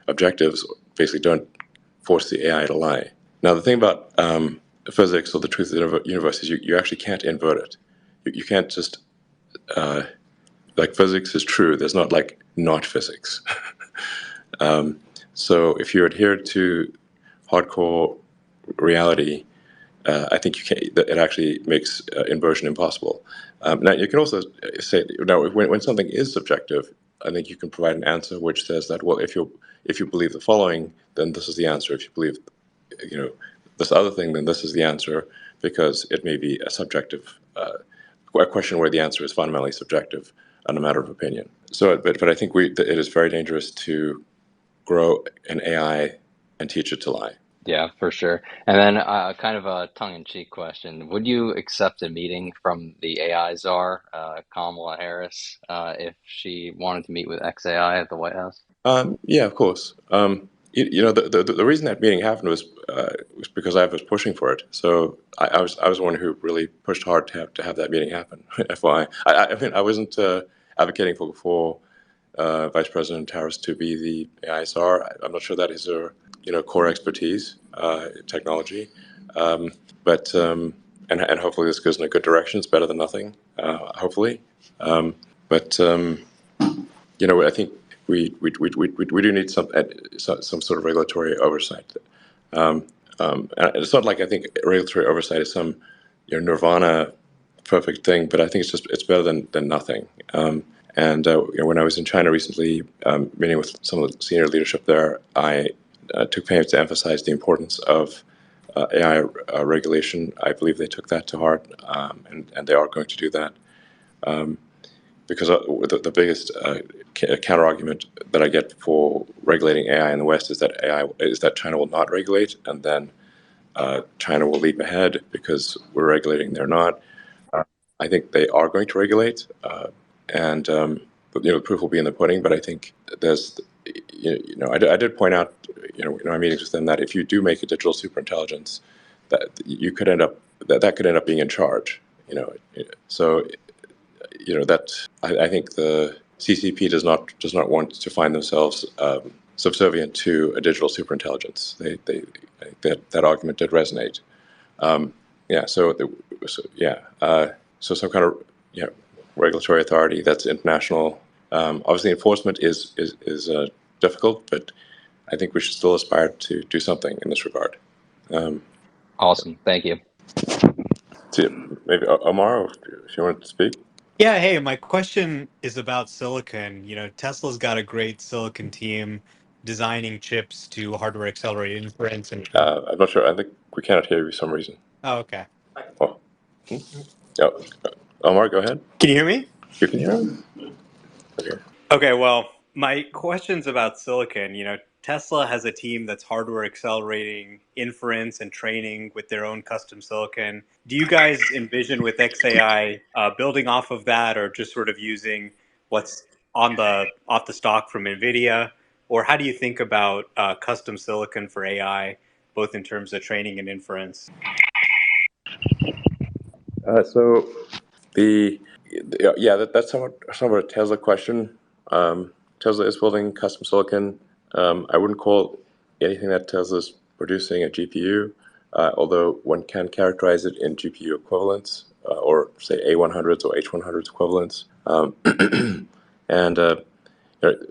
objectives. Basically, don't force the AI to lie. Now, the thing about physics, or the truth of the universe, is you actually can't invert it. You can't just like physics is true. There's not like not physics. So if you adhere to hardcore reality, I think it actually makes inversion impossible. Now you can also say when something is subjective, I think you can provide an answer which says that, well, if you believe the following, then this is the answer. If you believe this other thing, then this is the answer, because it may be a subjective a question where the answer is fundamentally subjective on a matter of opinion. So, but I think it is very dangerous to grow an AI and teach it to lie. Yeah, for sure. And then kind of a tongue-in-cheek question. Would you accept a meeting from the AI czar, Kamala Harris, if she wanted to meet with X.ai at the White House? Yeah, of course. The reason that meeting happened was because I was pushing for it. So I was the one who really pushed hard to have that meeting happen. FYI, I wasn't advocating for Vice President Harris to be the AI czar. I'm not sure that is her, core expertise, technology. And hopefully this goes in a good direction. It's better than nothing, hopefully. I think we do need some sort of regulatory oversight. And it's not like I think regulatory oversight is some nirvana perfect thing, but I think it's better than nothing. When I was in China recently, meeting with some of the senior leadership there, I took pains to emphasize the importance of AI regulation. I believe they took that to heart, and they are going to do that. Because the biggest counter argument that I get for regulating AI in the West is that China will not regulate, and then China will leap ahead because we're regulating, they're not. I think they are going to regulate, and the proof will be in the pudding. But I think there's, I did point out, in my meetings with them, that if you do make a digital superintelligence, that you could end up that could end up being in charge. So that I think the CCP does not want to find themselves subservient to a digital superintelligence. That argument did resonate. So some kind of regulatory authority that's international. Obviously, enforcement is difficult, but I think we should still aspire to do something in this regard. Awesome, thank you. Maybe Omar, if you want to speak. Yeah, hey, my question is about silicon. Tesla's got a great silicon team designing chips to hardware accelerate inference and I'm not sure. I think we cannot hear you for some reason. Oh, okay. Oh. Omar, go ahead. Can you hear me? You can hear him? Okay. Okay, well, my question's about silicon. Tesla has a team that's hardware accelerating inference and training with their own custom silicon. Do you guys envision with X.ai building off of that, or just sort of using what's off the stock from NVIDIA? Or how do you think about custom silicon for AI, both in terms of training and inference? That's somewhat a Tesla question. Tesla is building custom silicon. I wouldn't call anything that Tesla's producing a GPU, although one can characterize it in GPU equivalents, or say A100s or H100s equivalents. And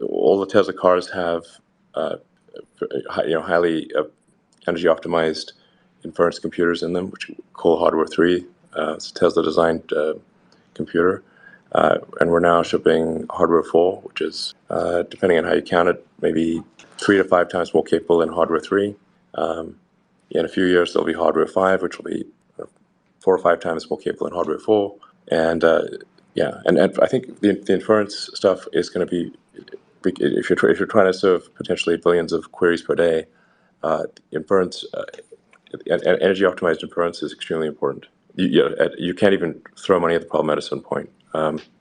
all the Tesla cars have highly energy optimized inference computers in them, which we call Hardware 3. It's a Tesla designed computer. And we're now shipping Hardware 4, which is, depending on how you count it, maybe 3 to 5 times more capable than Hardware 3. In a few years, there'll be Hardware 5, which will be 4 or 5 times more capable than Hardware 4. And and I think the inference stuff is going to be, if you're trying to serve potentially billions of queries per day, inference, energy optimized inference is extremely important. You can't even throw money at the problem at a certain point,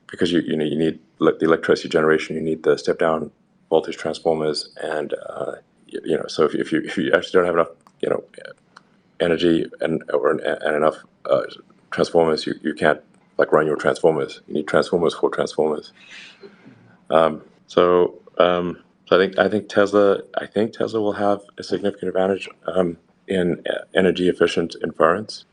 because you need the electricity generation, you need the step down voltage transformers, and so if you actually don't have enough energy and enough transformers, you can't run your transformers. You need transformers for transformers. So I think Tesla will have a significant advantage in energy efficient inference.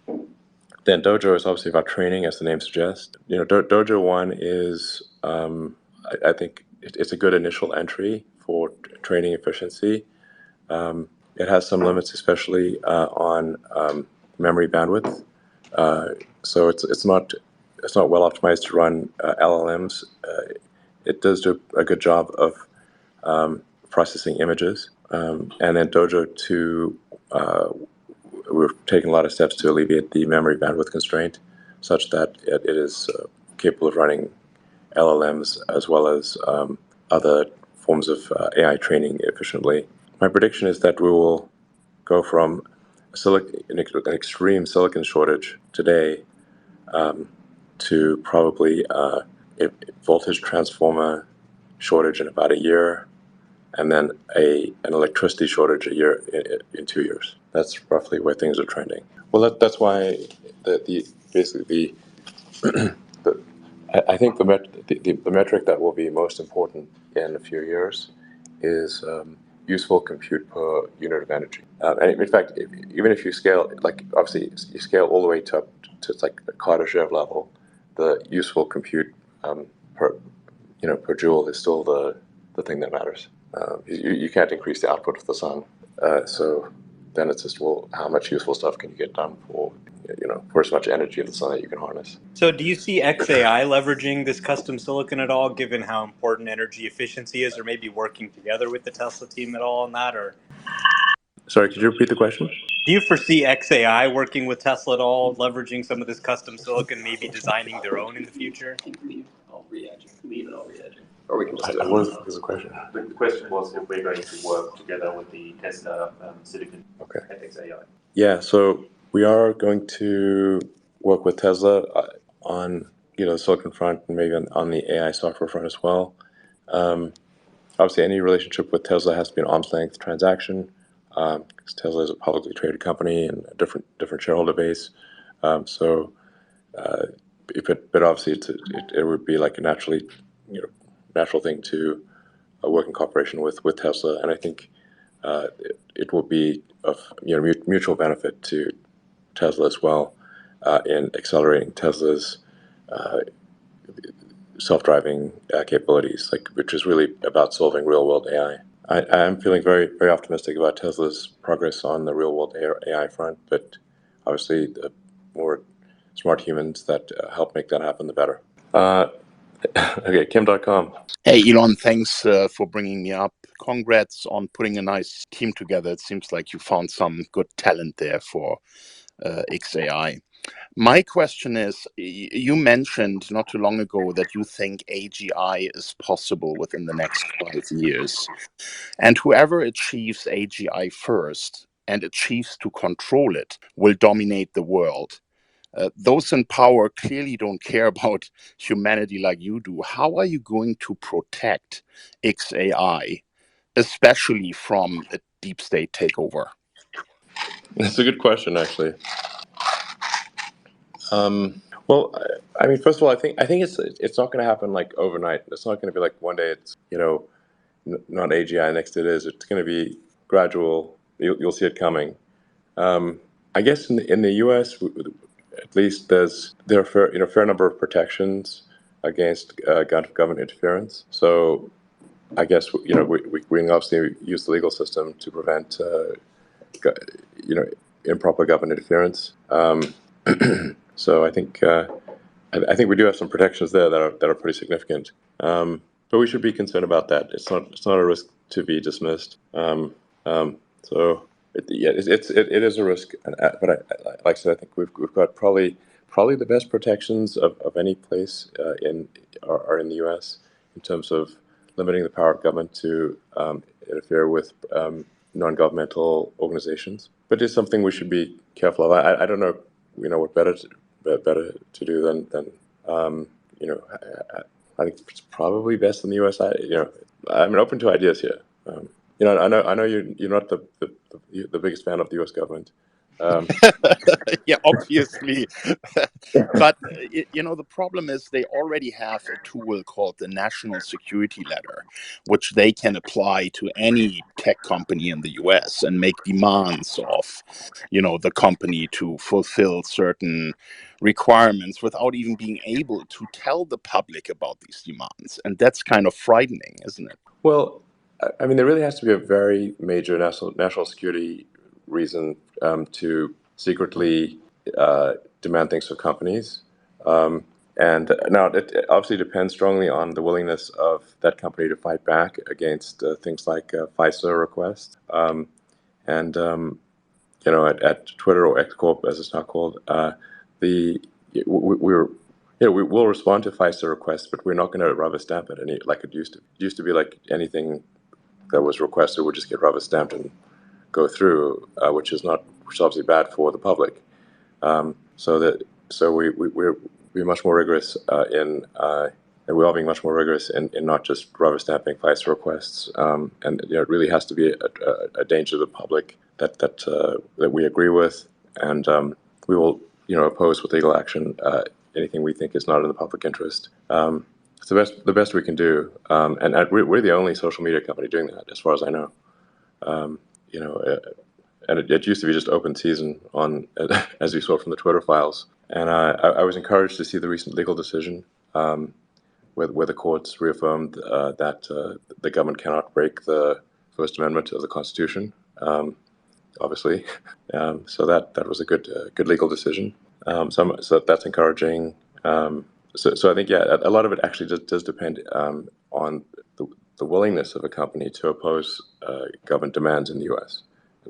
Then Dojo is obviously about training, as the name suggests. Dojo 1 is, I think it's a good initial entry for training efficiency. It has some limits, especially on memory bandwidth. So it's not well optimized to run LLMs. It does do a good job of processing images. And then Dojo 2, we're taking a lot of steps to alleviate the memory bandwidth constraint, such that it is capable of running LLMs as well as other forms of AI training efficiently. My prediction is that we will go from an extreme silicon shortage today to probably a voltage transformer shortage in about a year, and then an electricity shortage in 2 years. That's roughly where things are trending. Well, that's why I think the metric that will be most important in a few years is useful compute per unit of energy. And in fact, even if you scale, like obviously you scale all the way to like the Kardashev level, the useful compute per joule is still the thing that matters. You can't increase the output of the sun, so then it's just, well, how much useful stuff can you get done for as much energy of the sun that you can harness? So do you see X.ai leveraging this custom silicon at all, given how important energy efficiency is, or maybe working together with the Tesla team at all on that? Or Sorry, could you repeat the question? do you foresee X.ai working with Tesla at all, leveraging some of this custom silicon, maybe designing their own in the future? Or we can just What is the question? The question was if we're going to work together with the Tesla silicon at X.ai. Yeah, so we are going to work with Tesla on the silicon front and maybe on the AI software front as well. Obviously, any relationship with Tesla has to be an arm's length transaction, because Tesla is a publicly traded company and a different shareholder base. But obviously, it would be like a natural thing to work in cooperation with Tesla, and I think it will be of mutual benefit to Tesla as well in accelerating Tesla's self-driving capabilities, which is really about solving real-world AI. I am feeling very, very optimistic about Tesla's progress on the real-world AI front, but obviously the more smart humans that help make that happen, the better. Okay, Kim.com. Hey, Elon, thanks for bringing me up. Congrats on putting a nice team together. It seems like you found some good talent there for X.ai. My question is, you mentioned not too long ago that you think AGI is possible within the next 5 years. And whoever achieves AGI first and achieves to control it will dominate the world. Those in power clearly don't care about humanity like you do. How are you going to protect X.ai, especially from a deep state takeover? That's a good question, actually. Well, I mean, first of all, I think it's not going to happen like overnight. It's not going to be like one day it's not AGI, next it is. It's going to be gradual. You'll see it coming. I guess in the U.S. at least there are a fair number of protections against government interference. So I guess we can obviously use the legal system to prevent improper government interference. So I think we do have some protections there that are pretty significant. But we should be concerned about that. It's not a risk to be dismissed. So it is a risk. But like I said, I think we've got probably the best protections of any place are in the U.S. in terms of limiting the power of government to interfere with non-governmental organizations. But it's something we should be careful of. I don't know, what better to do than I think it's probably best in the U.S. I'm open to ideas here. I know you're not the biggest fan of the U.S. government. Yeah, obviously. But the problem is they already have a tool called the National Security Letter, which they can apply to any tech company in the US and make demands of the company to fulfill certain requirements without even being able to tell the public about these demands. And that's kind of frightening, isn't it? Well, I mean, there really has to be a very major national security reason to secretly demand things of companies. And now it obviously depends strongly on the willingness of that company to fight back against things like FISA requests. At Twitter, or X Corp as it's now called, we will respond to FISA requests, but we're not going to rubber stamp it like it used to. It used to be like anything that was requested would just get rubber stamped and go through, which is obviously bad for the public. So we're much more rigorous and we are being much more rigorous in not just rubber stamping FISA requests. And it really has to be a danger to the public that we agree with, and we will oppose with legal action anything we think is not in the public interest. It's the best we can do, and we're the only social media company doing that, as far as I know. And it used to be just open season on, as you saw from the Twitter files. And I was encouraged to see the recent legal decision where the courts reaffirmed that the government cannot break the First Amendment of the Constitution, obviously. So that was a good legal decision. So that's encouraging. So I think, yeah, a lot of it actually does depend on the willingness of a company to oppose government demands in the U.S.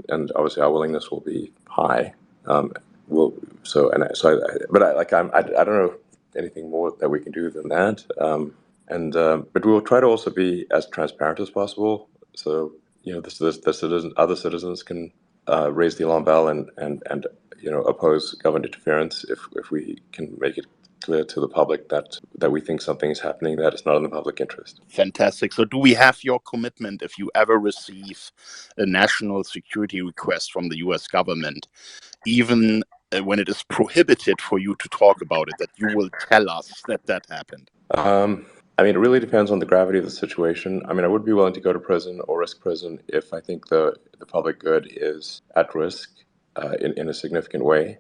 And obviously our willingness will be high. But I don't know anything more that we can do than that. But we will try to also be as transparent as possible. So other citizens can raise the alarm bell and oppose government interference if we can make it clear to the public that we think something is happening that is not in the public interest. Fantastic. So do we have your commitment if you ever receive a national security request from the US government, even when it is prohibited for you to talk about it, that you will tell us that happened? It really depends on the gravity of the situation. I would be willing to go to prison or risk prison if I think the public good is at risk in a significant way.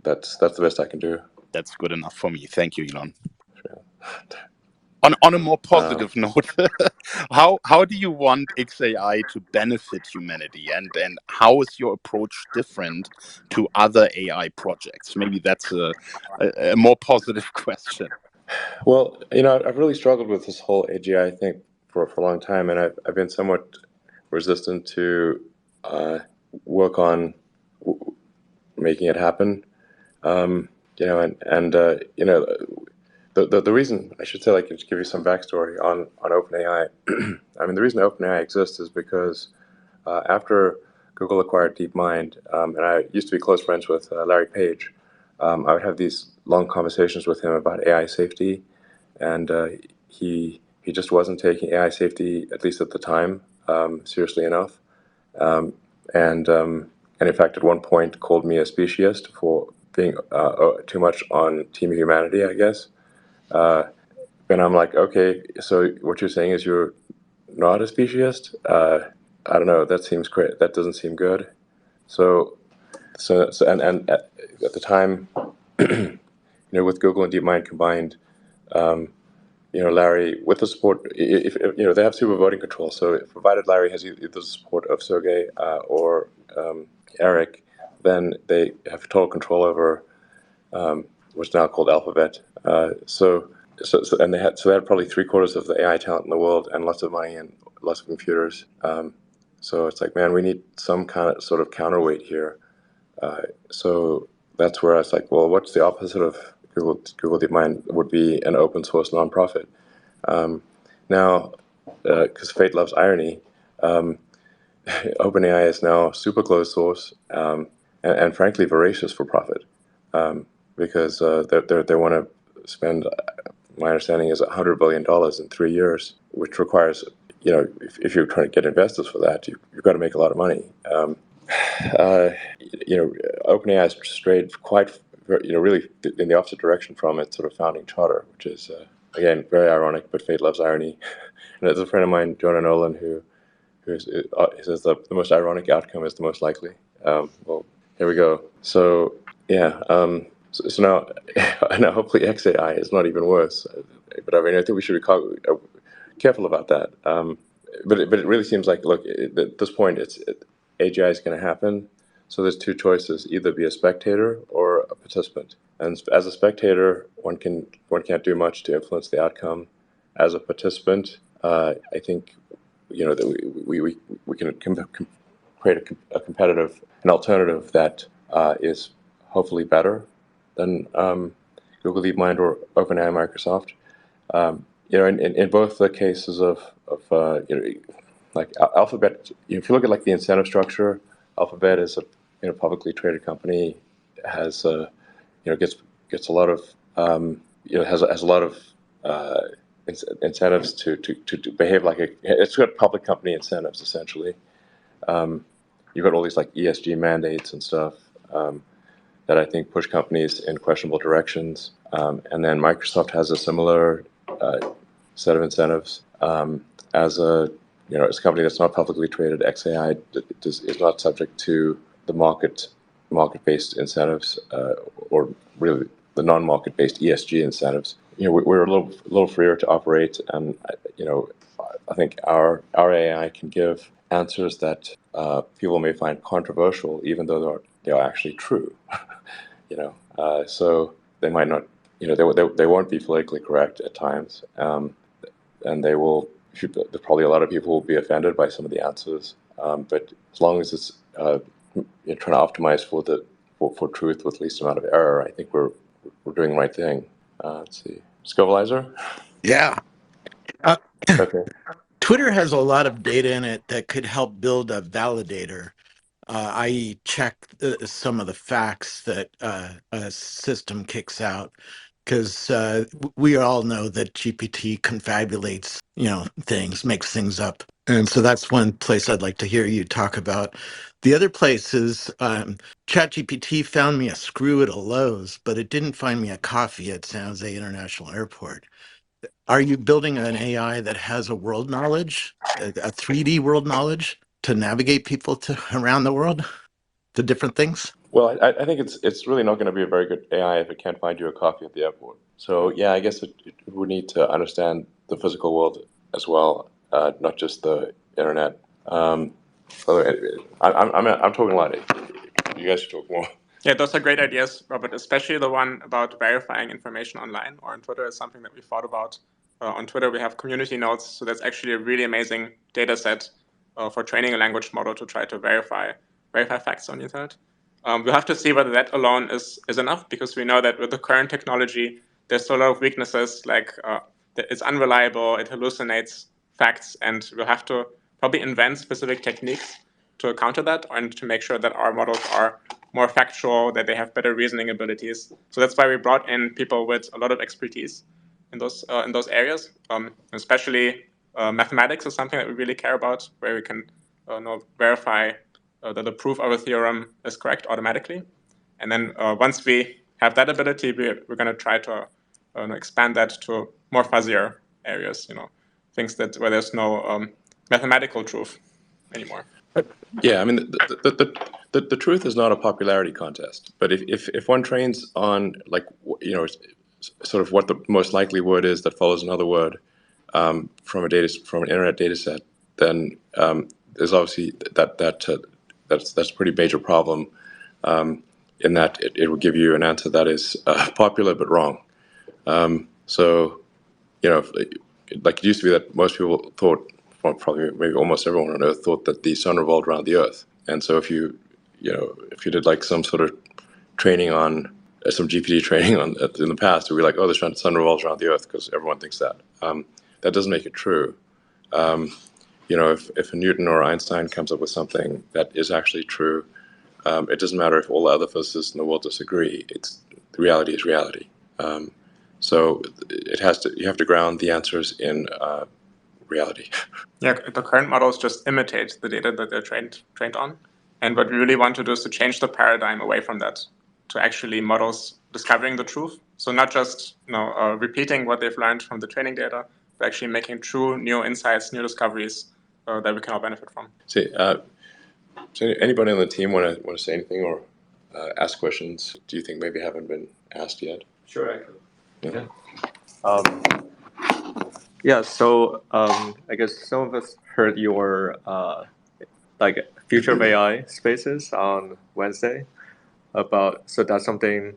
That's the best I can do. That's good enough for me. Thank you, Elon. Sure. On a more positive note, how do you want X.ai to benefit humanity, and how is your approach different to other AI projects? Maybe that's a more positive question. Well, I've really struggled with this whole AGI thing for a long time, and I've been somewhat resistant to work on making it happen. The reason, I should say, to give you some backstory on OpenAI. The reason OpenAI exists is because after Google acquired DeepMind, and I used to be close friends with Larry Page, I would have these long conversations with him about AI safety, and he just wasn't taking AI safety, at least at the time, seriously enough, and in fact at one point called me a speciesist for being too much on Team Humanity, I guess. And I'm like, okay, so what you're saying is you're not a speciesist? I don't know. That seems great. That doesn't seem good. So and at the time, with Google and DeepMind combined, Larry, with the support, if they have super voting control. So provided Larry has either the support of Sergey or Eric, then they have total control over what's now called Alphabet. And they had probably 3/4 of the AI talent in the world and lots of money and lots of computers. So it's like, man, we need some kind of sort of counterweight here. So that's where I was like, well, what's the opposite of Google DeepMind? Would be an open source nonprofit. Now, because fate loves irony, OpenAI is now super closed source and frankly voracious for profit, because they want to spend, my understanding is $100 billion in 3 years, which requires, if you're trying to get investors for that, you've got to make a lot of money. OpenAI has strayed quite, really in the opposite direction from its sort of founding charter, which is, again, very ironic, but fate loves irony. And there's a friend of mine, Jonah Nolan, who says the most ironic outcome is the most likely. Well, here we go. So, yeah. So now hopefully X.ai is not even worse. But I think we should be careful about that. But it really seems like, look, at this point, AGI is going to happen. So there's two choices: either be a spectator or a participant. And as a spectator, one can't do much to influence the outcome. As a participant, I think that we can create an alternative that is hopefully better than Google DeepMind or OpenAI, Microsoft. In both the cases of Alphabet, if you look at the incentive structure, Alphabet is a publicly traded company, has gets a lot of has a lot of incentives to behave it's got public company incentives essentially. You've got all these ESG mandates and stuff. that I think push companies in questionable directions. And then Microsoft has a similar set of incentives. As a company that's not publicly traded, X.ai is not subject to the market-based incentives, or really the non-market-based ESG incentives. We're a little freer to operate, and I think our AI can give answers that people may find controversial, even though they're actually true. So they might not, they won't be politically correct at times, and there's probably a lot of people who will be offended by some of the answers. But as long as it's trying to optimize for truth with least amount of error, I think we're doing the right thing. Let's see, Scovelizer. Yeah. Uh, Okay. Twitter has a lot of data in it that could help build a validator, i.e. check some of the facts that a system kicks out. Because we all know that GPT confabulates, things, makes things up. And so that's one place I'd like to hear you talk about. The other place is ChatGPT found me a screw at a Lowe's, but it didn't find me a coffee at San Jose International Airport. Are you building an AI that has a world knowledge, a 3D world knowledge to navigate people around the world to different things? Well, I think it's really not going to be a very good AI if it can't find you a coffee at the airport. So yeah, I guess it would need to understand the physical world as well, not just the internet. I'm talking a lot. You guys should talk more. Yeah, those are great ideas, Robert, especially the one about verifying information online or on Twitter is something that we thought about. On Twitter, we have community nodes, so that's actually a really amazing data set for training a language model to try to verify facts on the internet. We'll have to see whether that alone is enough, because we know that with the current technology, there's still a lot of weaknesses, like it's unreliable, it hallucinates facts, and we'll have to probably invent specific techniques to counter that and to make sure that our models are more factual, that they have better reasoning abilities. So that's why we brought in people with a lot of expertise in those areas, especially mathematics is something that we really care about, where we can verify that the proof of a theorem is correct automatically. And then once we have that ability, we're going to try to expand that to more fuzzier areas, things where there's no mathematical truth anymore. Yeah, I mean, the truth is not a popularity contest. But if one trains on, like, sort of what the most likely word is that follows another word from an internet data set, then there's obviously that's a pretty major problem, in that it will give you an answer that is popular but wrong. So, like it used to be that most people thought, well, probably maybe almost everyone on Earth thought that the sun revolved around the Earth. And so if you did like some sort of training on some GPT training in the past, it would be like, oh, the sun revolves around the Earth, because everyone thinks that. That doesn't make it true. If a Newton or Einstein comes up with something that is actually true, it doesn't matter if all the other physicists in the world disagree. The reality is reality. So you have to ground the answers in reality. Yeah, the current models just imitate the data that they're trained on. And what we really want to do is to change the paradigm away from that to actually models discovering the truth. So not just repeating what they've learned from the training data, but actually making true new insights, new discoveries that we can all benefit from. So anybody on the team want to say anything or ask questions? Do you think maybe haven't been asked yet? Sure, I could. Yeah. So I guess some of us heard your future of AI spaces on Wednesday. So that's something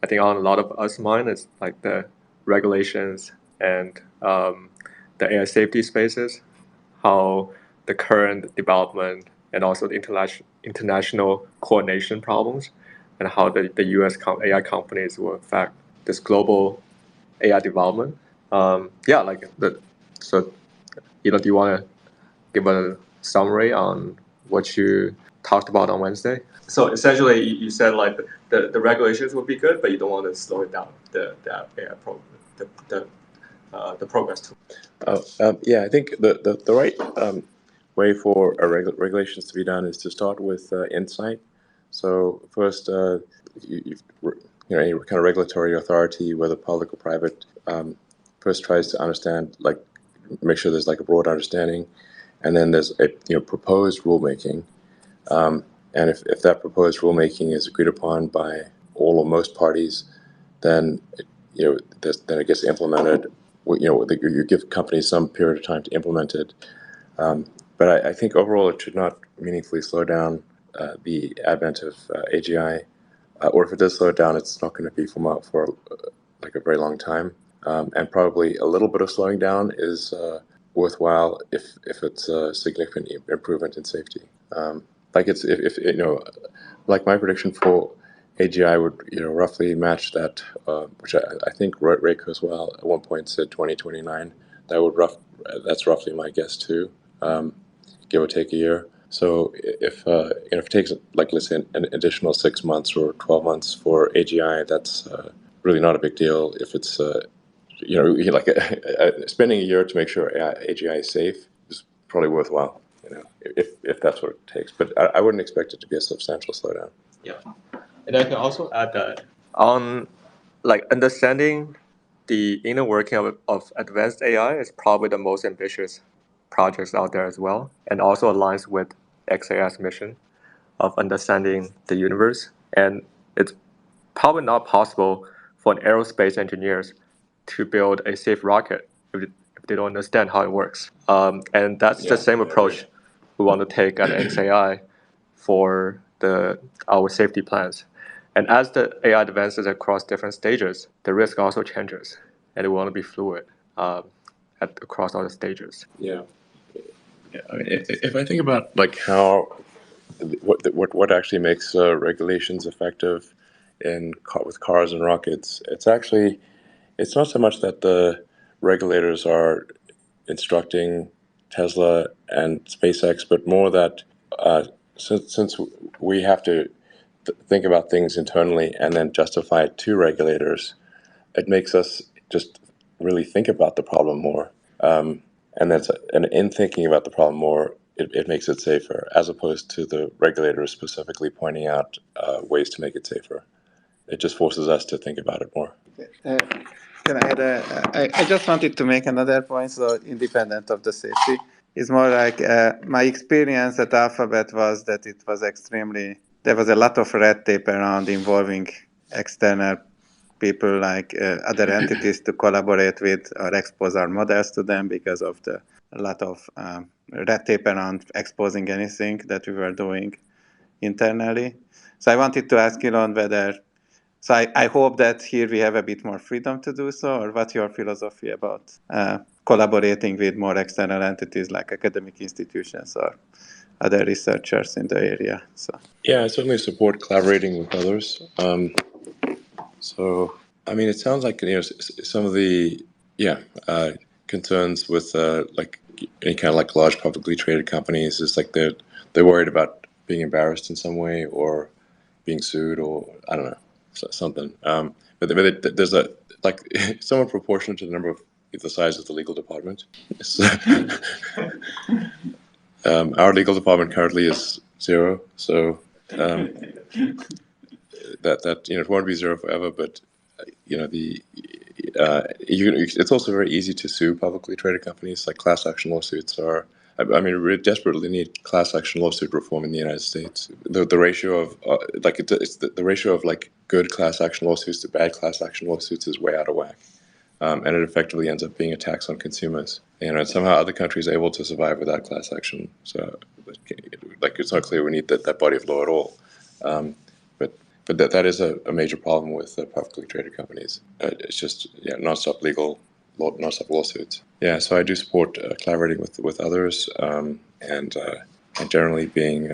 I think on a lot of us mind is like the regulations and the AI safety spaces, how the current development and also the international coordination problems, and how the US AI companies will affect this global AI development. So do you want to give a summary on what you talked about on Wednesday? So essentially, you said like the regulations would be good, but you don't want to slow it down the progress too. Yeah, I think the right way for regulations to be done is to start with insight. So first, any kind of regulatory authority, whether public or private, first tries to understand, like, make sure there's like a broad understanding, and then there's a proposed rulemaking, and if that proposed rulemaking is agreed upon by all or most parties, then then it gets implemented. You give companies some period of time to implement it. But I think overall it should not meaningfully slow down the advent of AGI, or if it does slow it down, it's not going to be for like a very long time. And probably a little bit of slowing down is worthwhile if it's a significant improvement in safety. Like like my prediction for AGI would roughly match that, which I think Ray Kurzweil at one point said 2029. That's roughly my guess too, give or take a year. So if it takes, like, let's say an additional 6 months or 12 months for AGI, that's really not a big deal. If it's spending a year to make sure AGI is safe is probably worthwhile. If that's what it takes. But I wouldn't expect it to be a substantial slowdown. Yeah, and I can also add that on understanding the inner working of advanced AI is probably the most ambitious projects out there as well, and also aligns with XAI's mission of understanding the universe. And it's probably not possible for an aerospace engineers to build a safe rocket if they don't understand how it works. And that's the same approach we want to take at XAI for our safety plans. And as the AI advances across different stages, the risk also changes, and we want to be fluid across all the stages. Yeah. I mean, if I think about like what actually makes regulations effective with cars and rockets, it's not so much that the regulators are instructing Tesla and SpaceX, but more that since we have to think about things internally and then justify it to regulators, it makes us just really think about the problem more. And in thinking about the problem more, it makes it safer, as opposed to the regulators specifically pointing out ways to make it safer. It just forces us to think about it more. Can I add I just wanted to make another point, so independent of the safety. It's more like my experience at Alphabet was that there was a lot of red tape around involving external people, like other entities, to collaborate with or expose our models to them because of a lot of red tape around exposing anything that we were doing internally. So I wanted to ask Elon so I hope that here we have a bit more freedom to do so, or what's your philosophy about collaborating with more external entities like academic institutions or other researchers in the area? So yeah, I certainly support collaborating with others. So I mean, it sounds like some of the concerns with like any kind of like large publicly traded companies is like they're worried about being embarrassed in some way or being sued, or I don't know, something. But there's somewhat proportionate to the size of the legal department. Our legal department currently is 0, so that it won't be 0 forever. But it's also very easy to sue publicly traded companies. Like class action lawsuits are. I mean, we desperately need class action lawsuit reform in the United States. The ratio of the ratio of like good class action lawsuits to bad class action lawsuits is way out of whack, and it effectively ends up being a tax on consumers. And somehow other countries are able to survive without class action. So, like, it's not clear we need that body of law at all. But that is a major problem with publicly traded companies. It's just nonstop nonstop lawsuits. Yeah, so I do support collaborating with others and generally being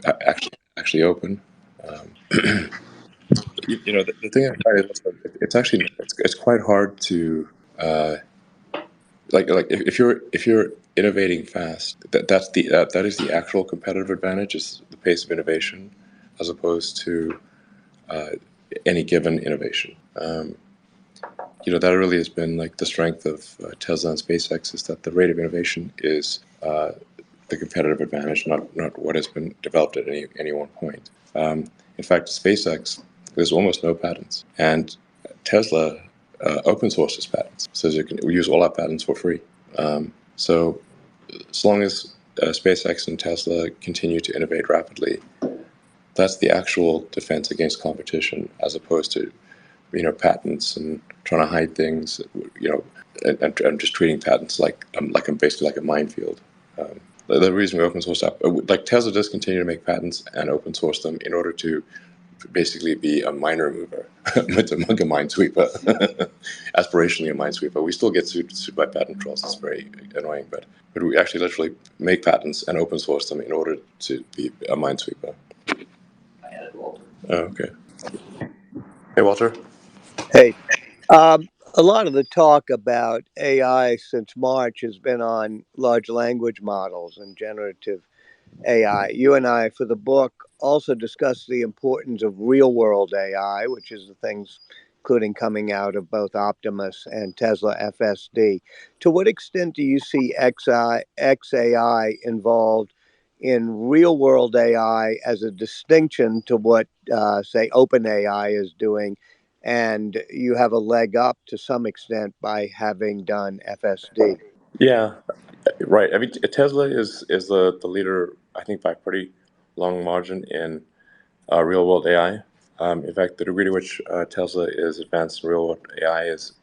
actually open. The thing I find is it's quite hard to like if you're innovating fast, that is the actual competitive advantage, is the pace of innovation, as opposed to any given innovation. That really has been like the strength of Tesla and SpaceX, is that the rate of innovation is the competitive advantage, not what has been developed at any one point. In fact, SpaceX, there's almost no patents, and Tesla open sources patents, so you can use all our patents for free. So as long as SpaceX and Tesla continue to innovate rapidly, that's the actual defense against competition, as opposed to patents and trying to hide things, and just treating patents like basically like a minefield. The reason we open source like Tesla does continue to make patents and open source them in order to basically be a mine remover. It's a minesweeper, aspirationally a minesweeper. We still get sued by patent trolls. It's very annoying, but we actually literally make patents and open source them in order to be a minesweeper. Oh, okay. Hey, Walter. Hey, a lot of the talk about AI since March has been on large language models and generative AI. You and I, for the book, also discussed the importance of real world AI, which is the things including coming out of both Optimus and Tesla FSD. To what extent do you see XAI involved in real world AI as a distinction to what, say, OpenAI is doing? And you have a leg up to some extent by having done FSD. Yeah, right. I mean, Tesla is the leader, I think, by a pretty long margin in real world AI. In fact, the degree to which Tesla is advanced in real world AI is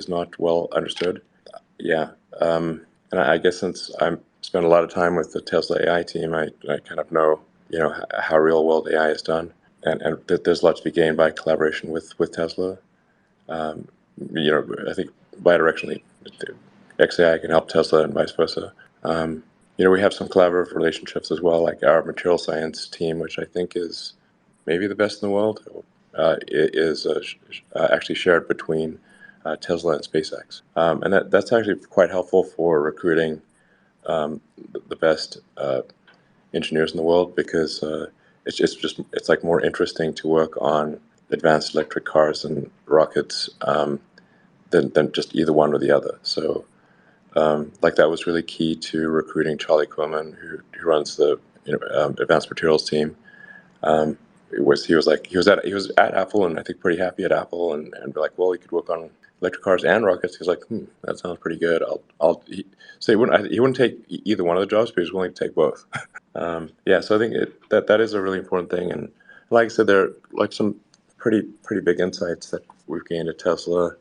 not well understood. Yeah, and I guess since I spent a lot of time with the Tesla AI team, I kind of know how real world AI is done, and that there's a lot to be gained by collaboration with Tesla. I think bidirectionally, X.ai can help Tesla and vice versa. We have some collaborative relationships as well, like our material science team, which I think is maybe the best in the world, is actually shared between Tesla and SpaceX. And that's actually quite helpful for recruiting the best engineers in the world, because it's like more interesting to work on advanced electric cars and rockets than just either one or the other. So like that was really key to recruiting Charlie Quillman, who runs the advanced materials team. He was at Apple, and I think pretty happy at Apple, and be like, well, he could work on electric cars and rockets. He's like, that sounds pretty good. So he wouldn't take either one of the jobs, but he was willing to take both. Yeah, so I think that is a really important thing, and like I said, there are like some pretty big insights that we've gained at Tesla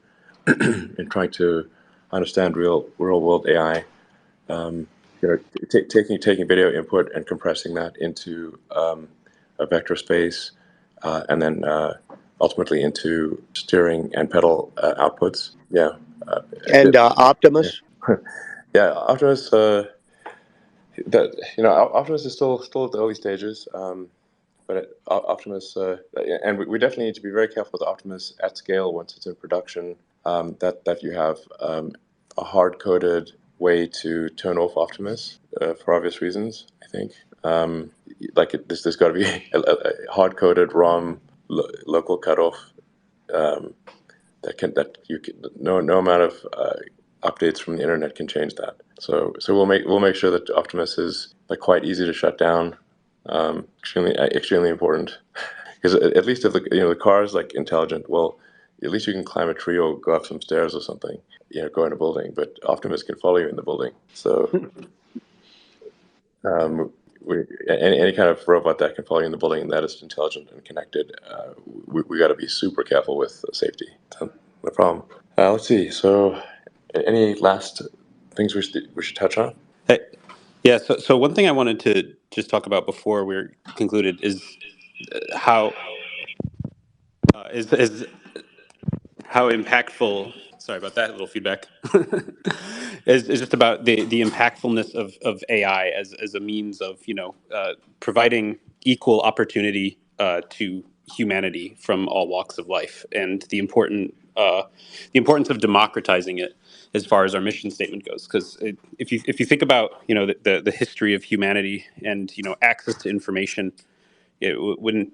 in trying to understand real world AI. Taking video input and compressing that into a vector space, and then ultimately into steering and pedal outputs. Yeah. And Optimus? Yeah, Optimus. Optimus is still at the early stages, but Optimus, and we definitely need to be very careful with Optimus at scale once it's in production. That you have a hard-coded way to turn off Optimus for obvious reasons. I think there's got to be a hard-coded ROM local cutoff no amount of updates from the internet can change that. So we'll make sure that Optimus is like quite easy to shut down. Extremely important, because at least if the car is like intelligent, well, at least you can climb a tree or go up some stairs or something, go in a building. But Optimus can follow you in the building. So any kind of robot that can follow you in the building and that is intelligent and connected, we got to be super careful with safety. So, no problem. Let's see. So, any last things we should touch on? Hey, yeah. So one thing I wanted to just talk about before we're concluded is how is how impactful. Sorry about that little feedback. is just about the impactfulness of AI as a means of providing equal opportunity to humanity from all walks of life, and the importance of democratizing it as far as our mission statement goes. Because if you think about the history of humanity and access to information, when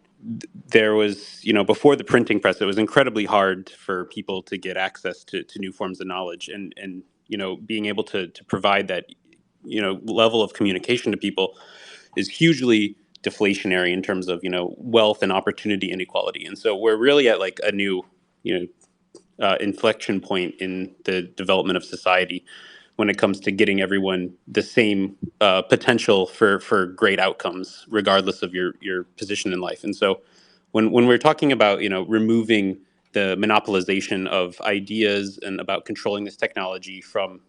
there was before the printing press, it was incredibly hard for people to get access to new forms of knowledge, and being able to provide that level of communication to people is hugely deflationary in terms of wealth and opportunity inequality. And so we're really at like a new inflection point in the development of society when it comes to getting everyone the same potential for great outcomes, regardless of your position in life. And so, when we're talking about removing the monopolization of ideas and about controlling this technology from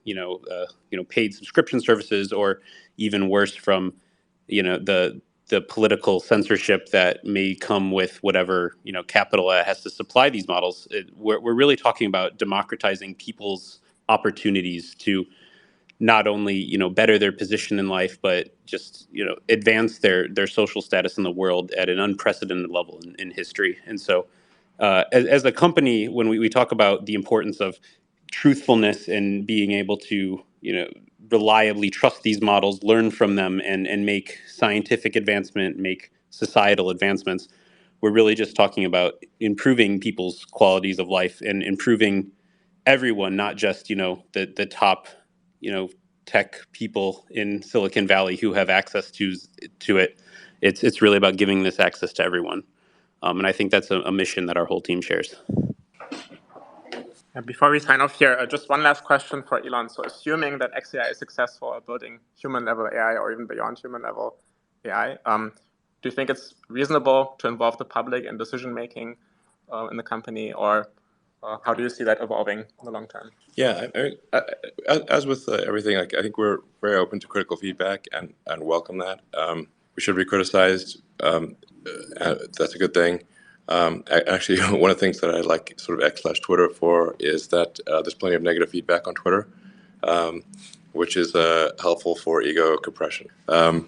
paid subscription services, or even worse, from the political censorship that may come with whatever capital has to supply these models, we're really talking about democratizing people's opportunities to not only better their position in life, but just advance their social status in the world at an unprecedented level in history. And so, as a company, when we talk about the importance of truthfulness and being able to reliably trust these models, learn from them, and make scientific advancement, make societal advancements, we're really just talking about improving people's qualities of life and improving everyone, not just the top tech people in Silicon Valley who have access to it. It's really about giving this access to everyone, and I think that's a mission that our whole team shares. And before we sign off here, just one last question for Elon. So assuming that X.ai is successful at building human-level AI or even beyond human-level AI, do you think it's reasonable to involve the public in decision-making in the company, or how do you see that evolving in the long term? Yeah, as with everything, I think we're very open to critical feedback and welcome that. We should be criticized. That's a good thing. Actually, one of the things that I like sort of X/Twitter for is that there's plenty of negative feedback on Twitter, which is helpful for ego compression. The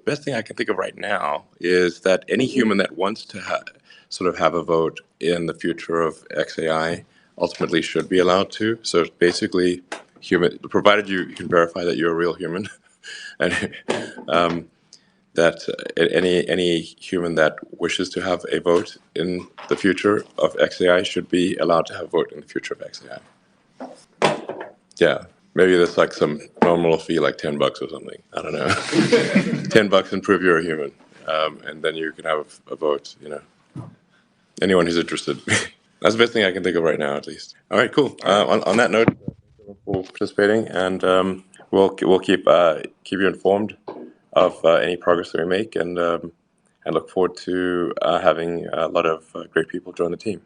best thing I can think of right now is that any human that wants to have a vote in the future of XAI ultimately should be allowed to. So basically, human, provided you can verify that you're a real human, and that any human that wishes to have a vote in the future of XAI should be allowed to have a vote in the future of XAI. Yeah. Maybe there's like some nominal fee, like $10 or something. I don't know. $10 and prove you're a human, and then you can have a vote. Anyone who's interested. That's the best thing I can think of right now, at least. All right, cool. On that note, thank you for participating, and we'll keep you informed of any progress that we make, and look forward to having a lot of great people join the team.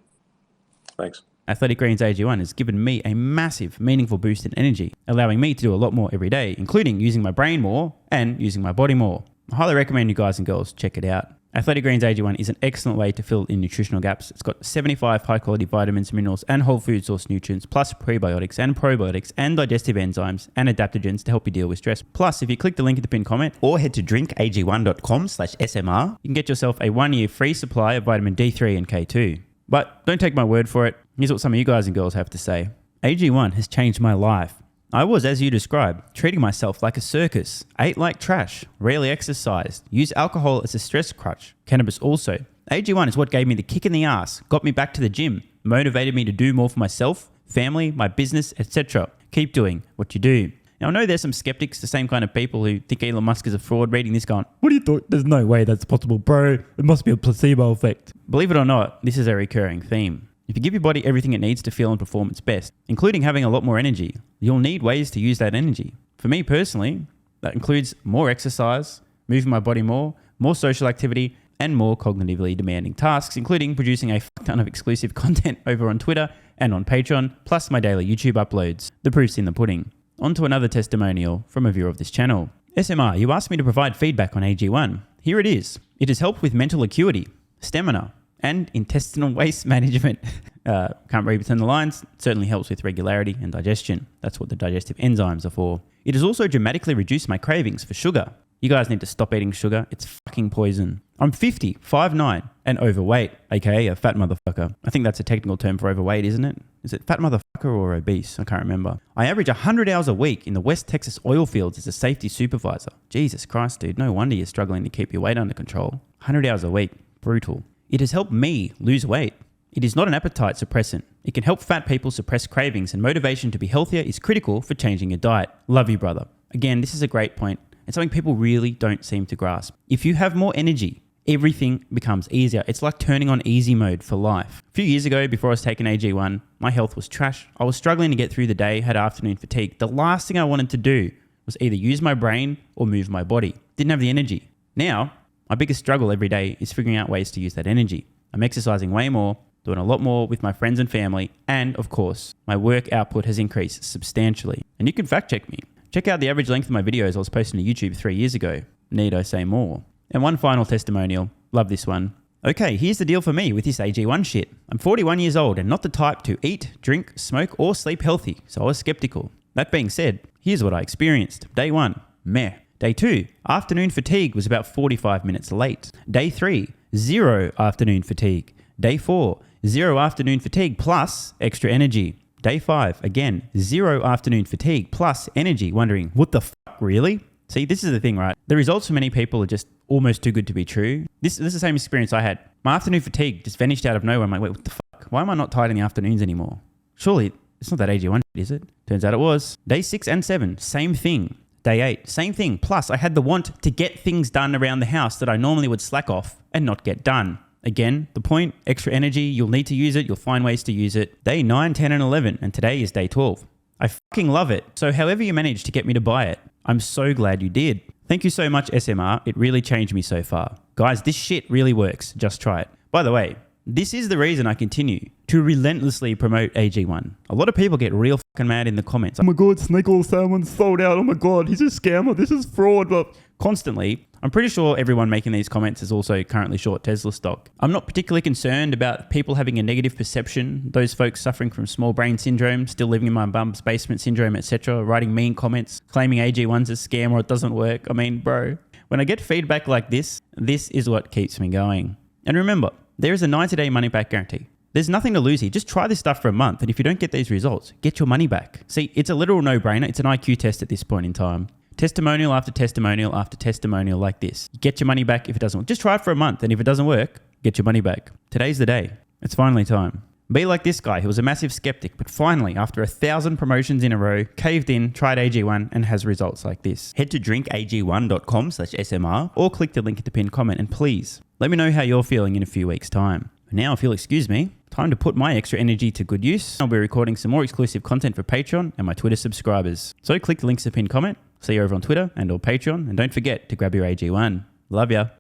Thanks. Athletic Greens AG1 has given me a massive, meaningful boost in energy, allowing me to do a lot more every day, including using my brain more and using my body more. I highly recommend you guys and girls check it out. Athletic Greens AG1 is an excellent way to fill in nutritional gaps. It's got 75 high-quality vitamins, minerals, and whole food source nutrients, plus prebiotics and probiotics and digestive enzymes and adaptogens to help you deal with stress. Plus, if you click the link in the pinned comment or head to drinkag1.com/SMR, you can get yourself a 1-year free supply of vitamin D3 and K2. But don't take my word for it. Here's what some of you guys and girls have to say. AG1 has changed my life. I was, as you described, treating myself like a circus, ate like trash, rarely exercised, used alcohol as a stress crutch, cannabis also. AG1 is what gave me the kick in the ass, got me back to the gym, motivated me to do more for myself, family, my business, etc. Keep doing what you do. Now, I know there's some skeptics, the same kind of people who think Elon Musk is a fraud, reading this going, what do you thought? There's no way that's possible, bro. It must be a placebo effect. Believe it or not, this is a recurring theme. If you give your body everything it needs to feel and perform its best, including having a lot more energy, you'll need ways to use that energy. For me personally, that includes more exercise, moving my body more social activity, and more cognitively demanding tasks, including producing a ton of exclusive content over on Twitter and on Patreon, plus my daily YouTube uploads. The proof's in the pudding. On to another testimonial from a viewer of this channel. SMR, you asked me to provide feedback on AG1. Here it is. It has helped with mental acuity, stamina, and intestinal waste management. Can't read between the lines. It certainly helps with regularity and digestion. That's what the digestive enzymes are for. It has also dramatically reduced my cravings for sugar. You guys need to stop eating sugar. It's fucking poison. I'm 50, 5'9", and overweight, aka a fat motherfucker. I think that's a technical term for overweight, isn't it? Is it fat motherfucker or obese? I can't remember. I average 100 hours a week in the West Texas oil fields as a safety supervisor. Jesus Christ, dude. No wonder you're struggling to keep your weight under control. 100 hours a week. Brutal. It has helped me lose weight. It is not an appetite suppressant. It can help fat people suppress cravings, and motivation to be healthier is critical for changing your diet. Love you, brother. Again, this is a great point and something people really don't seem to grasp. If you have more energy, everything becomes easier. It's like turning on easy mode for life. A few years ago, before I was taking AG1, my health was trash. I was struggling to get through the day, had afternoon fatigue. The last thing I wanted to do was either use my brain or move my body. Didn't have the energy. Now, my biggest struggle every day is figuring out ways to use that energy. I'm exercising way more, doing a lot more with my friends and family, and of course, my work output has increased substantially. And you can fact check me. Check out the average length of my videos I was posting to YouTube 3 years ago. Need I say more? And one final testimonial. Love this one. Okay, here's the deal for me with this AG1 shit. I'm 41 years old and not the type to eat, drink, smoke, or sleep healthy, so I was skeptical. That being said, here's what I experienced. Day 1, meh. Day 2, afternoon fatigue was about 45 minutes late. Day 3, 0 afternoon fatigue. Day 4, 0 afternoon fatigue plus extra energy. Day 5, again, 0 afternoon fatigue plus energy, wondering, what the fuck, really? See, this is the thing, right? The results for many people are just almost too good to be true. This is the same experience I had. My afternoon fatigue just vanished out of nowhere. I'm like, wait, what the fuck? Why am I not tired in the afternoons anymore? Surely, it's not that AG1, is it? Turns out it was. Day 6 and 7, same thing. Day 8, same thing. Plus, I had the want to get things done around the house that I normally would slack off and not get done. Again, the point, extra energy, you'll need to use it, you'll find ways to use it. Day 9, 10, and 11, and today is day 12. I fucking love it. So however you managed to get me to buy it, I'm so glad you did. Thank you so much, SMR. It really changed me so far. Guys, this shit really works. Just try it. By the way, this is the reason I continue to relentlessly promote AG1. A lot of people get real fucking mad in the comments. Oh my God, snake oil salmon sold out. Oh my God, he's a scammer. This is fraud. But constantly, I'm pretty sure everyone making these comments is also currently short Tesla stock. I'm not particularly concerned about people having a negative perception, those folks suffering from small brain syndrome, still living in my bum's basement syndrome, etc., writing mean comments, claiming AG1's a scam or it doesn't work. I mean, bro, when I get feedback like this is what keeps me going. And remember, there is a 90-day money-back guarantee. There's nothing to lose here. Just try this stuff for a month, and if you don't get these results, get your money back. See, it's a literal no-brainer. It's an IQ test at this point in time. Testimonial after testimonial after testimonial like this. Get your money back if it doesn't work. Just try it for a month, and if it doesn't work, get your money back. Today's the day. It's finally time. Be like this guy who was a massive skeptic, but finally, after 1,000 promotions in a row, caved in, tried AG1, and has results like this. Head to drinkag1.com/SMR or click the link at the pinned comment, and please, let me know how you're feeling in a few weeks' time. Now, if you'll excuse me, time to put my extra energy to good use. I'll be recording some more exclusive content for Patreon and my Twitter subscribers. So click the links in the pinned comment. See you over on Twitter and or Patreon, and don't forget to grab your AG1. Love ya.